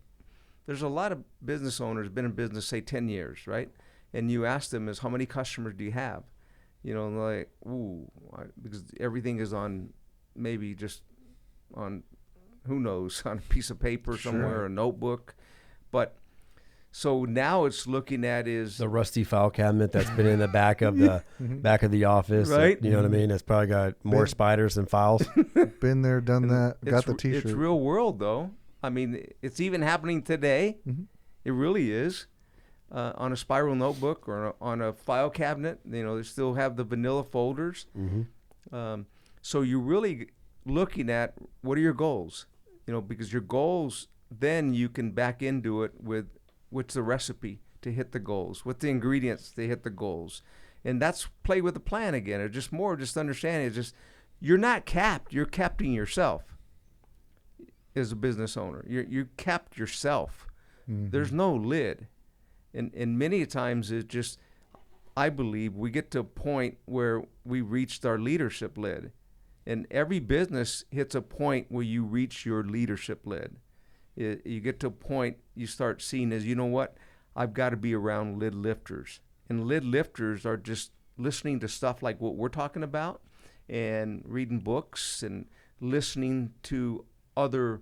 business owners been in business, say 10 years, right? And you ask them, how many customers do you have? And they're like, because everything is on, maybe just on, who knows, on a piece of paper somewhere, or a notebook. But so now it's looking at is the rusty file cabinet that's been in the back of the office, right? You know what I mean? It's probably got more spiders than files. Been there, done that. Got the T-shirt. It's real world, though. I mean, it's even happening today. Mm-hmm. It really is. On a spiral notebook or on a file cabinet, they still have the vanilla folders. Mm-hmm. So you're really looking at, what are your goals? Because your goals, then you can back into it with what's the recipe to hit the goals, what's the ingredients to hit the goals. And that's play with the plan again. Or just understanding. It's just, you're not capped. You're capping yourself as a business owner. You capped yourself. Mm-hmm. There's no lid. And many times it's just, I believe we get to a point where we reached our leadership lid. And every business hits a point where you reach your leadership lid. You get to a point you start seeing as, what? I've got to be around lid lifters. And lid lifters are just listening to stuff like what we're talking about and reading books and listening to other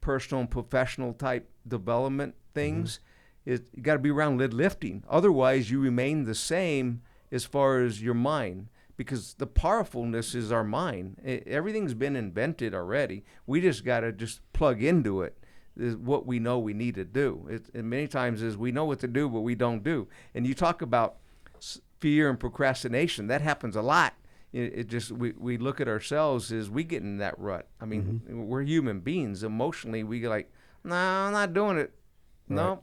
personal and professional type development things. Mm-hmm. You got to be around lid lifting. Otherwise, you remain the same as far as your mind, because the powerfulness is our mind. Everything's been invented already. We just got to just plug into it, is what we know we need to do. And many times is we know what to do, but we don't do. And you talk about fear and procrastination. That happens a lot. It just, we look at ourselves as we get in that rut. I mean, mm-hmm. We're human beings. Emotionally, we get like, no, I'm not doing it. Right. No.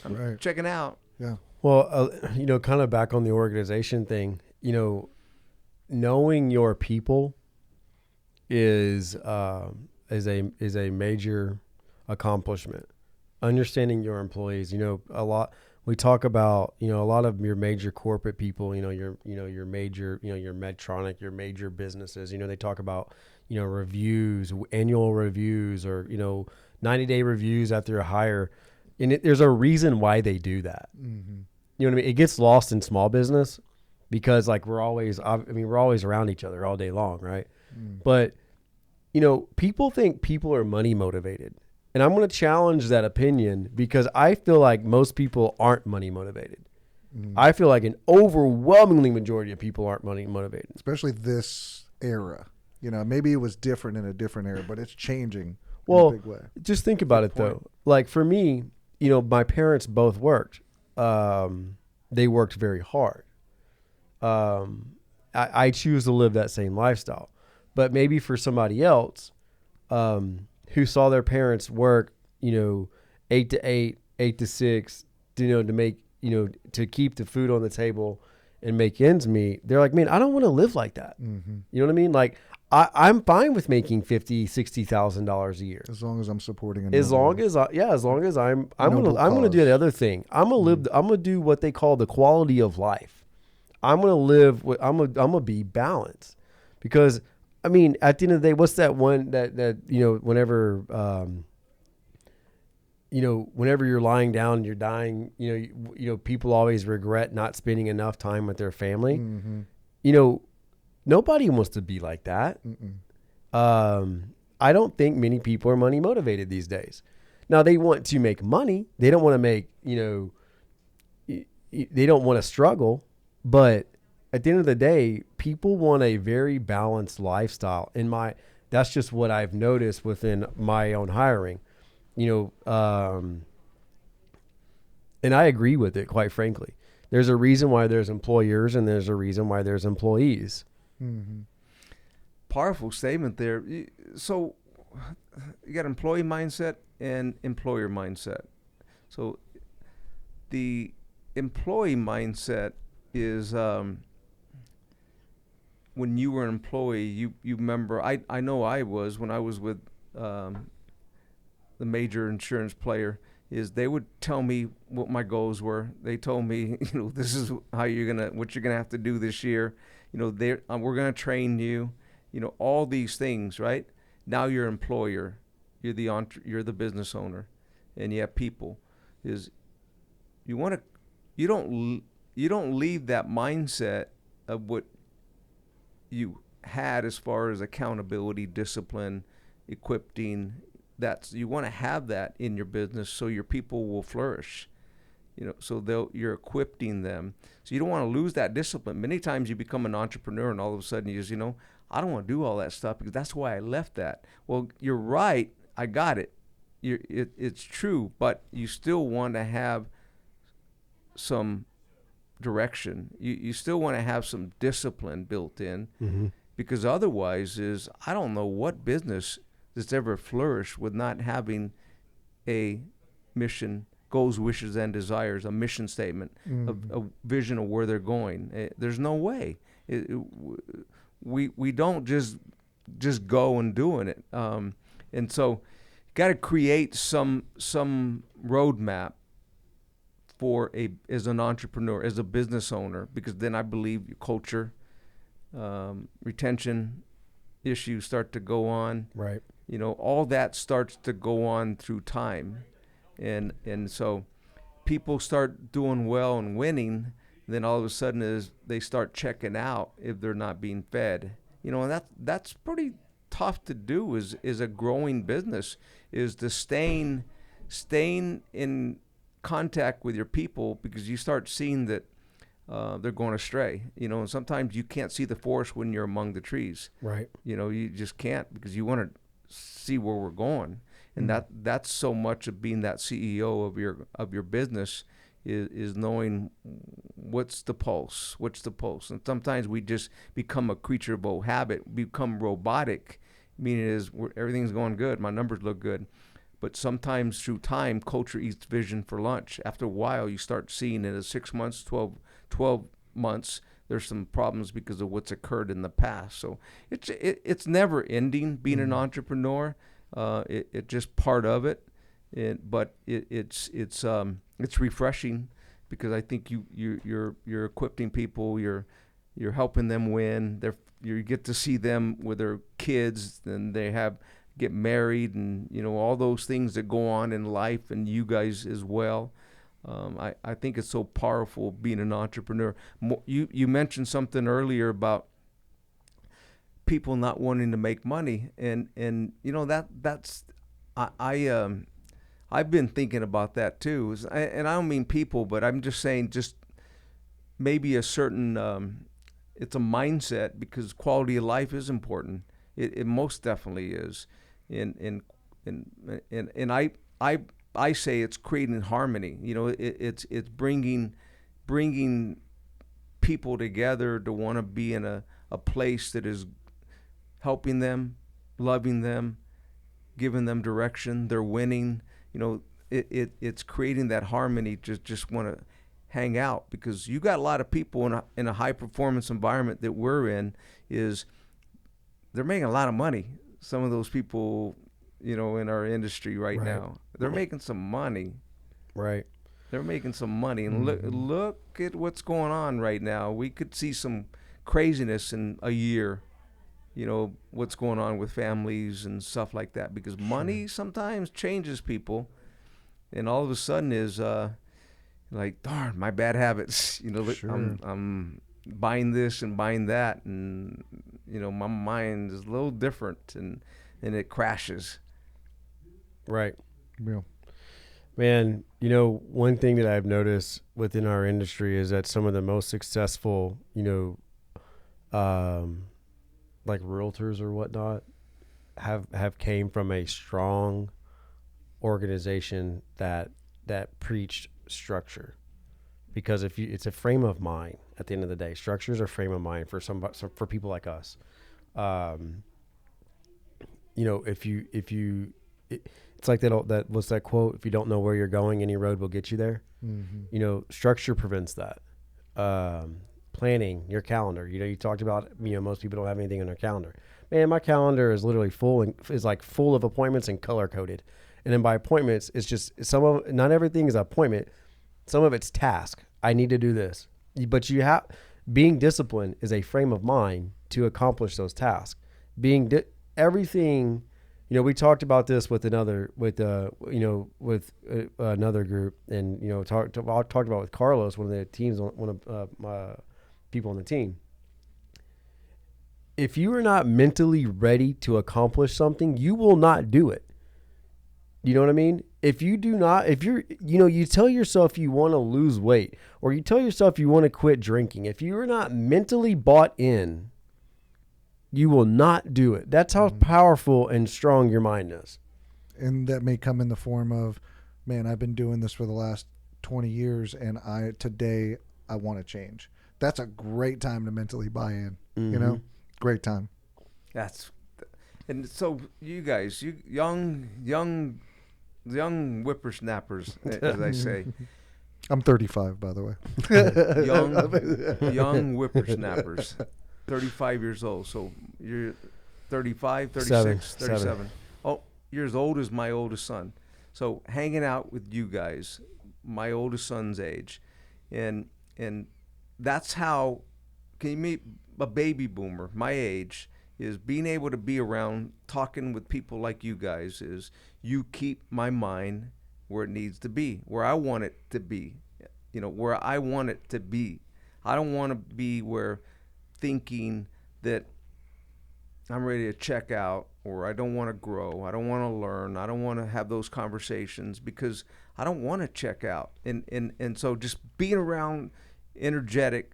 I'm checking out. Yeah. Well, kind of back on the organization thing, knowing your people is a major accomplishment. Understanding your employees, a lot, we talk about, a lot of your major corporate people, your major, your Medtronic, your major businesses, they talk about, reviews, annual reviews, or, 90-day reviews after a hire. And there's a reason why they do that. Mm-hmm. You know what I mean? It gets lost in small business because we're always around each other all day long. Right. Mm. But, people think people are money motivated, and I'm going to challenge that opinion because I feel like most people aren't money motivated. Mm. I feel like an overwhelmingly majority of people aren't money motivated, especially this era. Maybe it was different in a different era, but it's changing. Well, in a big way. Just think about it though. Like for me, my parents both worked. They worked very hard. I choose to live that same lifestyle. But maybe for somebody else who saw their parents work, 8 to 8, 8 to 6, to make, to keep the food on the table and make ends meet, they're like, man, I don't want to live like that. Mm-hmm. You know what I mean? Like, I'm fine with making $50,000, $60,000 a year. As long as I'm supporting as long as I'm gonna do the other thing. I'm gonna do what they call the quality of life. I'm gonna be balanced, because I mean, at the end of the day, what's that one that whenever you're lying down and you're dying, people always regret not spending enough time with their family. Mm-hmm. Nobody wants to be like that. I don't think many people are money motivated these days. Now, they want to make money. They don't want to make, they don't want to struggle. But at the end of the day, people want a very balanced lifestyle. That's just what I've noticed within my own hiring, and I agree with it, quite frankly. There's a reason why there's employers and there's a reason why there's employees. Mm-hmm. powerful statement there. So you got employee mindset and employer mindset. So the employee mindset is when you were an employee, you remember, I know I was, when I was with the major insurance player, is they would tell me what my goals were. They told me, this is what you're gonna have to do this year. We're gonna train you. All these things, right? Now you're an employer, you're the business owner, and you have people. You don't leave that mindset of what you had as far as accountability, discipline, equipping. You want to have that in your business so your people will flourish. So you're equipping them. So you don't want to lose that discipline. Many times you become an entrepreneur and all of a sudden you just, I don't want to do all that stuff because that's why I left that. Well, you're right. I got it. It's true, but you still want to have some direction. You still want to have some discipline built in, because otherwise I don't know what business that's ever flourished with not having a mission, goals, wishes, and desires, a mission statement, a vision of where they're going. There's no way. We don't just go and doing it. And so got to create some roadmap as an entrepreneur, as a business owner, because then I believe your culture, retention issues start to go on. Right. All that starts to go on through time. And so people start doing well and winning, then all of a sudden they start checking out if they're not being fed. And that's pretty tough to do is a growing business, is to staying in contact with your people, because you start seeing that they're going astray, and sometimes you can't see the forest when you're among the trees. Right. You just can't, because you want to see where we're going. And that's so much of being that CEO of your business is knowing what's the pulse. And sometimes we just become a creature of habit, become robotic, meaning everything's going good, my numbers look good. But sometimes through time, culture eats vision for lunch. After a while, you start seeing in 6 months, 12 months, there's some problems because of what's occurred in the past. So it's never ending being an entrepreneur. It's just part of it, but it's refreshing, because I think you're equipping people, you're helping them win. You get to see them with their kids, and they get married, and all those things that go on in life, and you guys as well. I think it's so powerful being an entrepreneur. You mentioned something earlier about people not wanting to make money, and that's I've been thinking about that too. And I don't mean people, but I'm just saying just maybe a certain it's a mindset, because quality of life is important. It most definitely is. And I say it's creating harmony. It's bringing people together to want to be in a place that is helping them, loving them, giving them direction. They're winning. It's creating that harmony. Just want to hang out, because you got a lot of people in a high performance environment that we're in. They're making a lot of money. Some of those people, in our industry right now, they're making some money. Right. They're making some money, and look at what's going on right now. We could see some craziness in a year. What's going on with families and stuff like that, because money sometimes changes people, and all of a sudden is like, darn, my bad habits. I'm buying this and buying that, and my mind is a little different, and it crashes. Right. Yeah. Man, one thing that I've noticed within our industry is that some of the most successful, like realtors or whatnot, have came from a strong organization that preached structure. Because it's a frame of mind at the end of the day. Structures are frame of mind for for people like us. It's like that what's that quote? If you don't know where you're going, any road will get you there. Mm-hmm. Structure prevents that. Planning your calendar. You talked about, most people don't have anything on their calendar. Man, my calendar is literally full of appointments and color coded. And then by appointments, it's just not everything is an appointment. Some of it's task. I need to do this. But being disciplined is a frame of mind to accomplish those tasks. Everything, we talked about this with another group, and talked about with Carlos, one of the teams, one of my people on the team. If you are not mentally ready to accomplish something, you will not do it. You know what I mean? If you tell yourself you want to lose weight, or you tell yourself you want to quit drinking, if you are not mentally bought in, you will not do it. That's how powerful and strong your mind is. And that may come in the form of, man, I've been doing this for the last 20 years, and today I want to change. That's a great time to mentally buy in, Great time. And so you guys, you young whippersnappers, as I say. I'm 35, by the way. young whippersnappers, 35 years old. So you're 35, 36, 37. Oh, you're as old as my oldest son. So hanging out with you guys, my oldest son's age, and that's how can you meet a baby boomer my age, is being able to be around talking with people like you guys. Is you keep my mind where it needs to be, where I want it to be, where I want it to be. I don't want to be where thinking that I'm ready to check out, or I don't want to grow, I don't want to learn, I don't want to have those conversations, because I don't want to check out. And so just being around energetic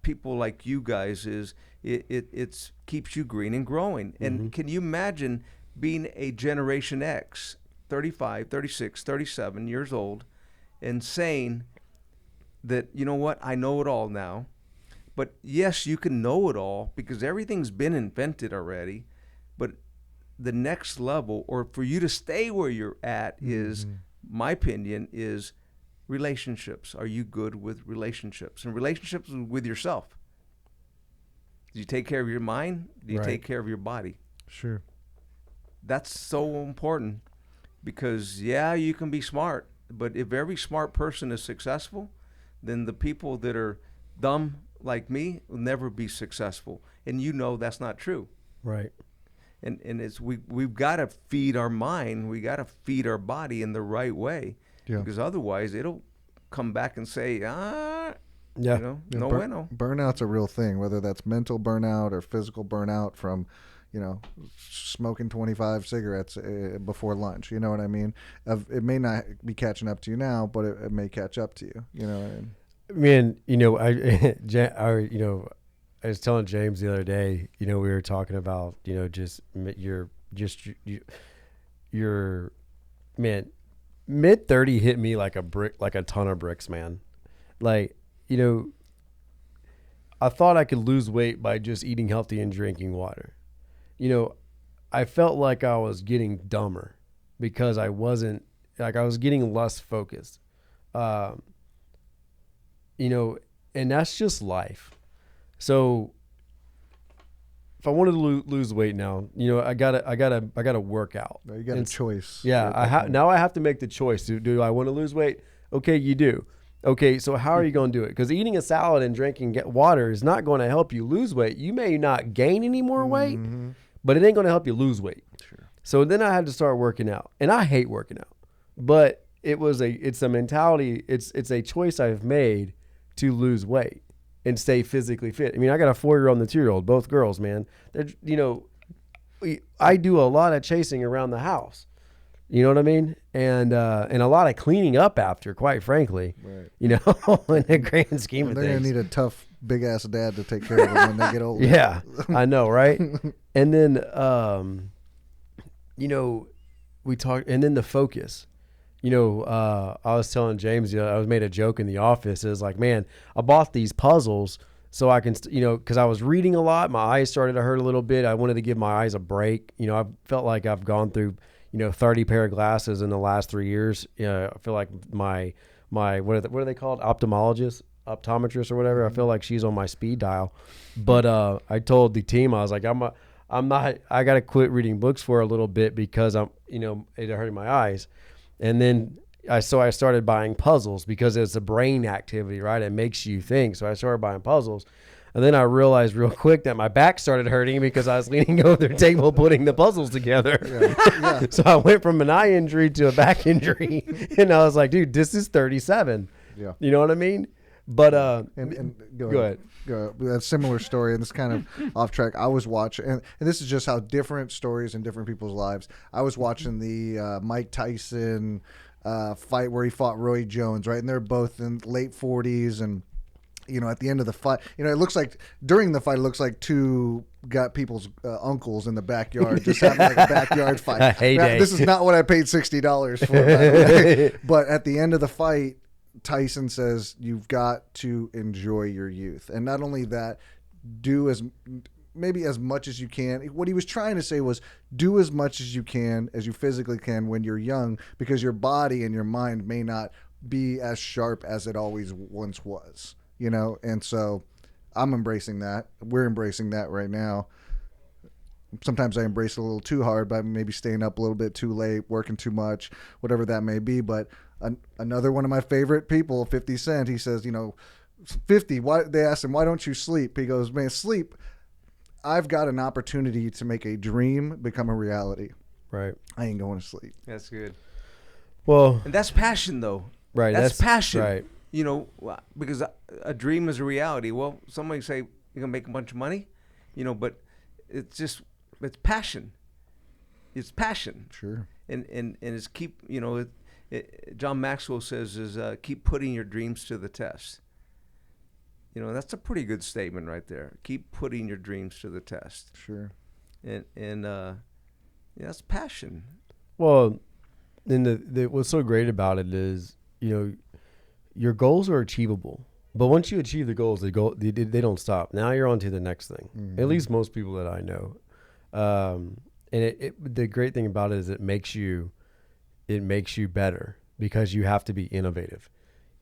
people like you guys it's keeps you green and growing. And can you imagine being a Generation X, 35, 36, 37 years old, and saying that, you know what, I know it all now. But yes, you can know it all because everything's been invented already. But the next level, or for you to stay where you're at, is, my opinion, is relationships. Are you good with relationships? And relationships with yourself. Do you take care of your mind? Do you take care of your body? Sure. That's so important, because you can be smart, but if every smart person is successful, then the people that are dumb like me will never be successful. And that's not true. Right. And it's we've got to feed our mind, we got to feed our body in the right way. Yeah. Because otherwise it'll come back and say, no bueno. Burnout's a real thing, whether that's mental burnout or physical burnout from, smoking 25 cigarettes before lunch. You know what I mean? It may not be catching up to you now, but it may catch up to you. You know what I mean? Man, I was telling James the other day, we were talking about, your man, mid-30 hit me like a brick, like a ton of bricks, man. Like, I thought I could lose weight by just eating healthy and drinking water. I felt like I was getting dumber because I was getting less focused. And that's just life. So if I wanted to lose weight now, I gotta work out. You got a choice. Yeah, now I have to make the choice. Do I want to lose weight? Okay, you do. Okay, so how are you going to do it? Because eating a salad and drinking water is not going to help you lose weight. You may not gain any more weight, but it ain't going to help you lose weight. Sure. So then I had to start working out, and I hate working out, but it's a mentality. It's a choice I've made to lose weight and stay physically fit. I mean, I got a 4-year-old and a 2-year-old, both girls, man. I do a lot of chasing around the house. You know what I mean? And a lot of cleaning up after, quite frankly. Right. In the grand scheme of things. They're going to need a tough, big-ass dad to take care of them when they get older. Yeah, I know, right? And then, we talked, and then the focus. I was telling James, I was made a joke in the office. It was like, man, I bought these puzzles so I can, because I was reading a lot, my eyes started to hurt a little bit. I wanted to give my eyes a break. I felt like I've gone through, 30 pair of glasses in the last 3 years. I feel like my what are they called? Optometrist or whatever. I feel like she's on my speed dial. But I told the team, I was like, I got to quit reading books for a little bit because it hurting my eyes. And then I started buying puzzles because it's a brain activity, right? It makes you think. So I started buying puzzles. And then I realized real quick that my back started hurting because I was leaning over the table putting the puzzles together. Yeah. So I went from an eye injury to a back injury. And I was like, dude, this is 37. Yeah. You know what I mean? But and go ahead. A similar story, and it's kind of off track. I was watching, and this is just how different stories in different people's lives. I was watching the Mike Tyson fight where he fought Roy Jones, right? And they're both in late 40s, and at the end of the fight, it looks like during the fight, it looks like two got people's uncles in the backyard just having like a backyard fight. Heyday. This is not what I paid $60 for, by the way. But at the end of the fight, Tyson says, you've got to enjoy your youth. And not only that, do maybe as much as you can. What he was trying to say was do as much as you can, as you physically can when you're young, because your body and your mind may not be as sharp as it always once was, And so I'm embracing that. We're embracing that right now. Sometimes I embrace it a little too hard by maybe staying up a little bit too late, working too much, whatever that may be. But another one of my favorite people, 50 Cent, he says, 50, they asked him, why don't you sleep? He goes, man, sleep. I've got an opportunity to make a dream become a reality. Right. I ain't going to sleep. That's good. Well, and that's passion, though. Right. That's passion. Right. Because a dream is a reality. Well, somebody say you're going to make a bunch of money, but it's passion. It's passion. Sure. And it's keep, John Maxwell says is keep putting your dreams to the test. That's a pretty good statement right there. Keep putting your dreams to the test. Sure. And that's passion. Well, and what's so great about it is, your goals are achievable. But once you achieve the goals, they don't stop. Now you're on to the next thing. Mm-hmm. At least most people that I know. And the great thing about it is it makes you better because you have to be innovative.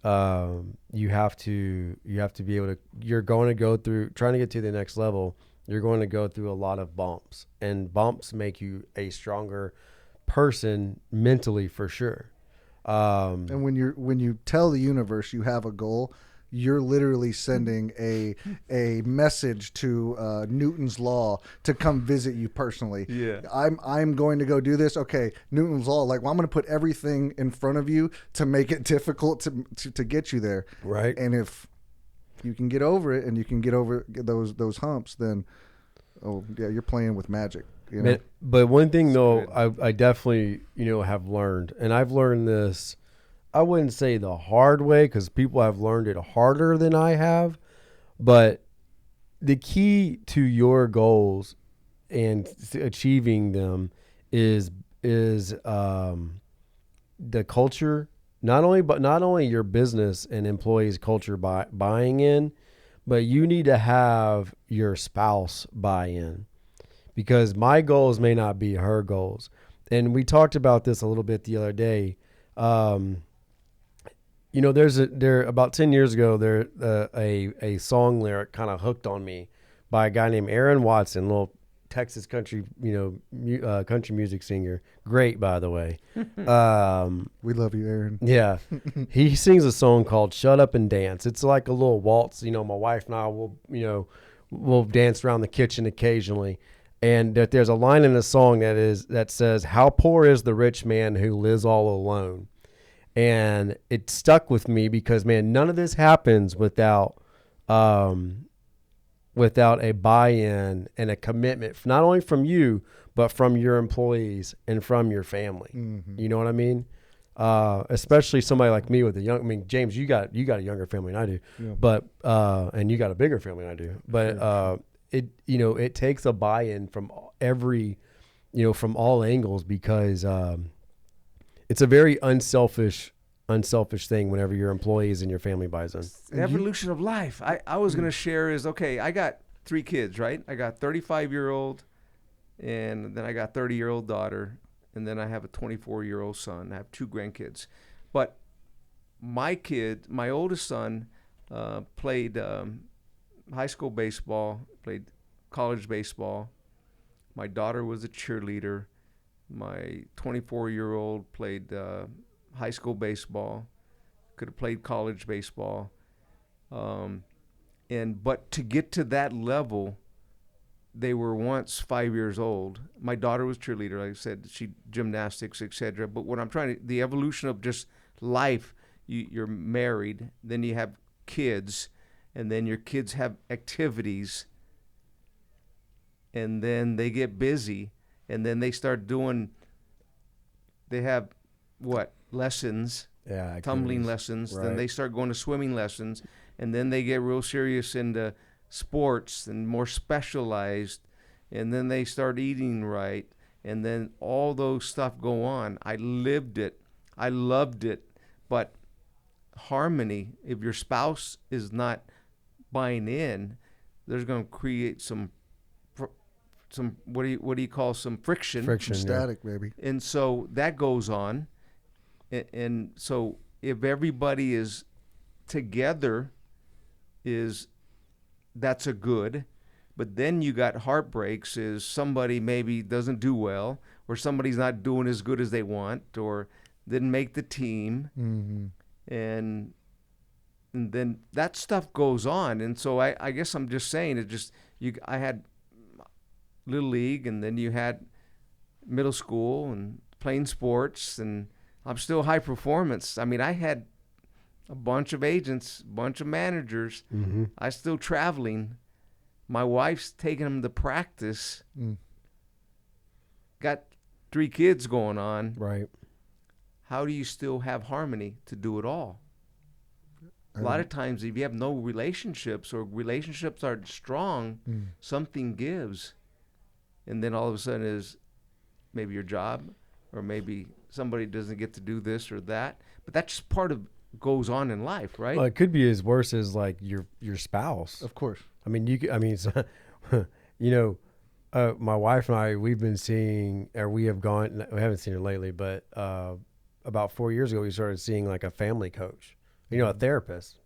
You have to be able to, you're going to go through, trying to get to the next level, you're going to go through a lot of bumps, and bumps make you a stronger person mentally for sure. And when you tell the universe you have a goal, you're literally sending a message to Newton's law to come visit you personally. Yeah. I'm going to go do this. Okay, Newton's law. I'm going to put everything in front of you to make it difficult to get you there. Right. And if you can get over it and you can get over those humps, then you're playing with magic. But one thing though, I definitely have learned, and I've learned this. I wouldn't say the hard way because people have learned it harder than I have, but the key to your goals and achieving them is the culture, not only your business and employees' culture buying in, but you need to have your spouse buy in, because my goals may not be her goals. And we talked about this a little bit the other day. There about 10 years ago, a song lyric kind of hooked on me by a guy named Aaron Watson, little Texas country, country music singer. Great, by the way. We love you, Aaron. Yeah. He sings a song called Shut Up and Dance. It's like a little waltz. My wife and I we'll dance around the kitchen occasionally. And there's a line in the song that says, "How poor is the rich man who lives all alone." And it stuck with me because, man, none of this happens without a buy-in and a commitment, not only from you, but from your employees and from your family. Mm-hmm. You know what I mean? Especially somebody like me with James, you got a younger family than I do, yeah. But and you got a bigger family than I do. But sure. It takes a buy-in from from all angles because it's a very unselfish unselfish thing whenever your employees and your family buys in. The evolution of life. I was going to share is, okay, I got 3 kids, right? I got 35-year-old, and then I got 30-year-old daughter, and then I have a 24-year-old son. I have 2 grandkids. But my oldest son, played high school baseball, played college baseball. My daughter was a cheerleader. My 24-year-old played high school baseball, could have played college baseball. But to get to that level, they were once 5 years old. My daughter was cheerleader, like I said, she gymnastics, etc. But what I'm the evolution of just life, you're married, then you have kids, and then your kids have activities, and then they get busy, and then they start they have lessons, tumbling lessons, right. Then they start going to swimming lessons, and then they get real serious into sports and more specialized, and then they start eating right, and then all those stuff go on. I lived it. I loved it. But harmony, if your spouse is not buying in, there's going to create some what do you call some friction, static, maybe. And so that goes on, and so if everybody is together, that's a good. But then you got heartbreaks, is somebody maybe doesn't do well, or somebody's not doing as good as they want, or didn't make the team, and then that stuff goes on. And so I guess I'm just saying, I had Little League, and then you had middle school and playing sports, and I'm still high performance. I mean, I had a bunch of agents, a bunch of managers. I still traveling. My wife's taking them to practice. Got 3 kids going on. Right. How do you still have harmony to do it all? A lot of times, if you have no relationships, or relationships aren't strong, something gives. And then all of a sudden is maybe your job, or maybe somebody doesn't get to do this or that. But that's just part of goes on in life, right? Well, it could be as worse as like your spouse. Of course. I mean, my wife and I, we've been seeing, or we haven't seen her lately, but about 4 years ago, we started seeing like a family coach, a therapist.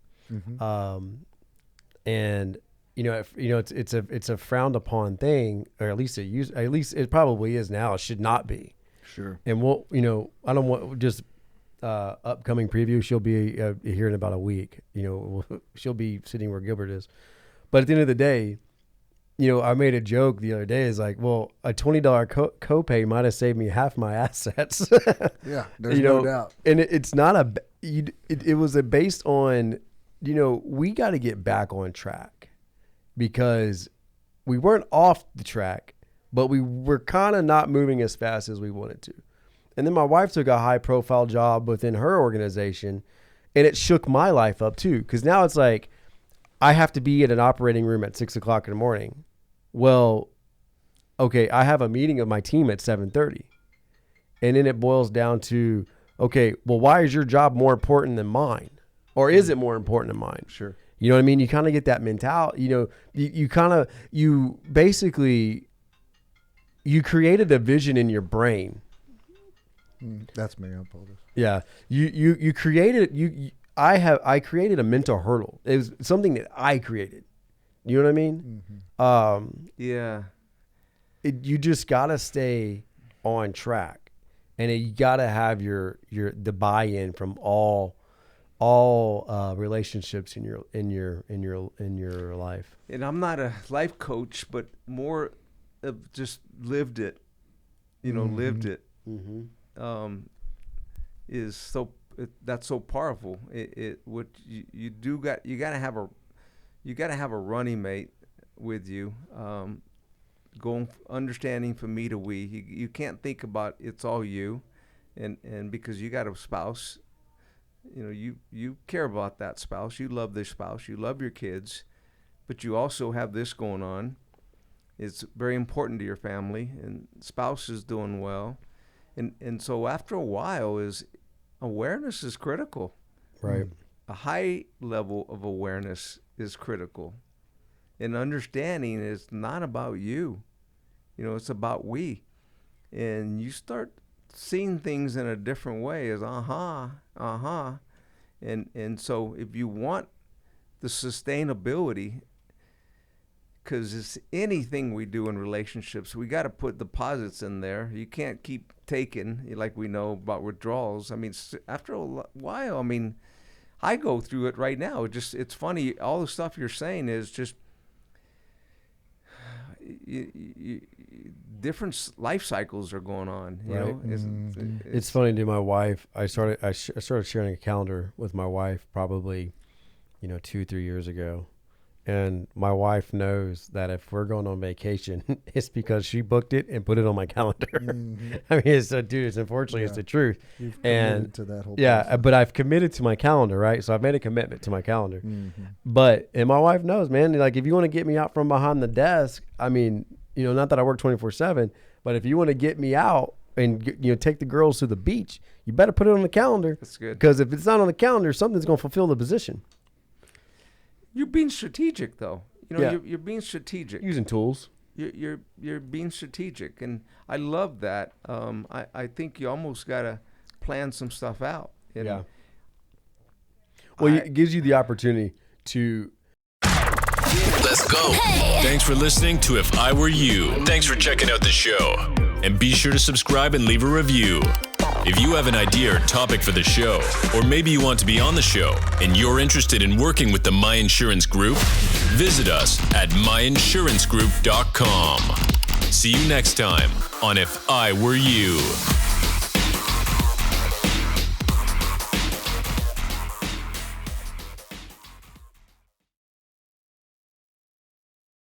And it's a frowned upon thing, or at least it probably is now. It should not be. Sure. And I don't want just upcoming preview. She'll be here in about a week. She'll be sitting where Gilbert is. But at the end of the day, I made a joke the other day. Is like, well, a $20 copay might have saved me half my assets. Yeah, there's no doubt. And it's not it was based on, we got to get back on track, because we weren't off the track, but we were kind of not moving as fast as we wanted to. And then my wife took a high profile job within her organization, and it shook my life up too. Cause now it's like, I have to be at an operating room at 6 o'clock in the morning. Well, okay, I have a meeting of my team at 7:30. And then it boils down to, okay, well, why is your job more important than mine? Or is it more important than mine? Sure. You know what I mean? You kind of get that mentality, you basically, you created a vision in your brain. That's me. I apologize. Yeah. You created, I created a mental hurdle. It was something that I created. You know what I mean? Yeah. You just got to stay on track, and you got to have the buy-in from all relationships in your life. And I'm not a life coach, but more of just lived it. Lived it. Is so that's so powerful. What you gotta have a running mate with you. Going understanding from me to we. You can't think about it's all you, and because you got a spouse, you care about that spouse. You love this spouse. You love your kids, but you also have this going on. It's very important to your family, and spouse is doing well, and so after a while awareness is critical. Right. A high level of awareness is critical. And understanding is not about you. You know, it's about we. And you start seeing things in a different way as and so if you want the sustainability, because it's anything we do in relationships, we got to put deposits in there. You can't keep taking, like we know about withdrawals. I mean, after a while, I mean, I go through it right now. It's funny. All the stuff you're saying is just different life cycles are going on. You know, it's funny to my wife. I started sharing a calendar with my wife probably, 2-3 years ago. And my wife knows that if we're going on vacation, it's because she booked it and put it on my calendar. I mean, it's unfortunately, it's the truth. You've committed to that whole process. But I've committed to my calendar, right? So I've made a commitment to my calendar. And my wife knows, man, like if you want to get me out from behind the desk, I mean, not that I work 24/7, but if you want to get me out and take the girls to the beach, you better put it on the calendar. That's good. Because if it's not on the calendar, something's going to fulfill the position. You're being strategic, though. You're being strategic. Using tools. You're being strategic, and I love that. I think you almost gotta plan some stuff out. Yeah. Well, it gives you the opportunity to. Let's go. Hey. Thanks for listening to If I Were You. Thanks for checking out the show, and be sure to subscribe and leave a review. If you have an idea or topic for the show, or maybe you want to be on the show and you're interested in working with the My Insurance Group, visit us at myinsurancegroup.com. See you next time on If I Were You.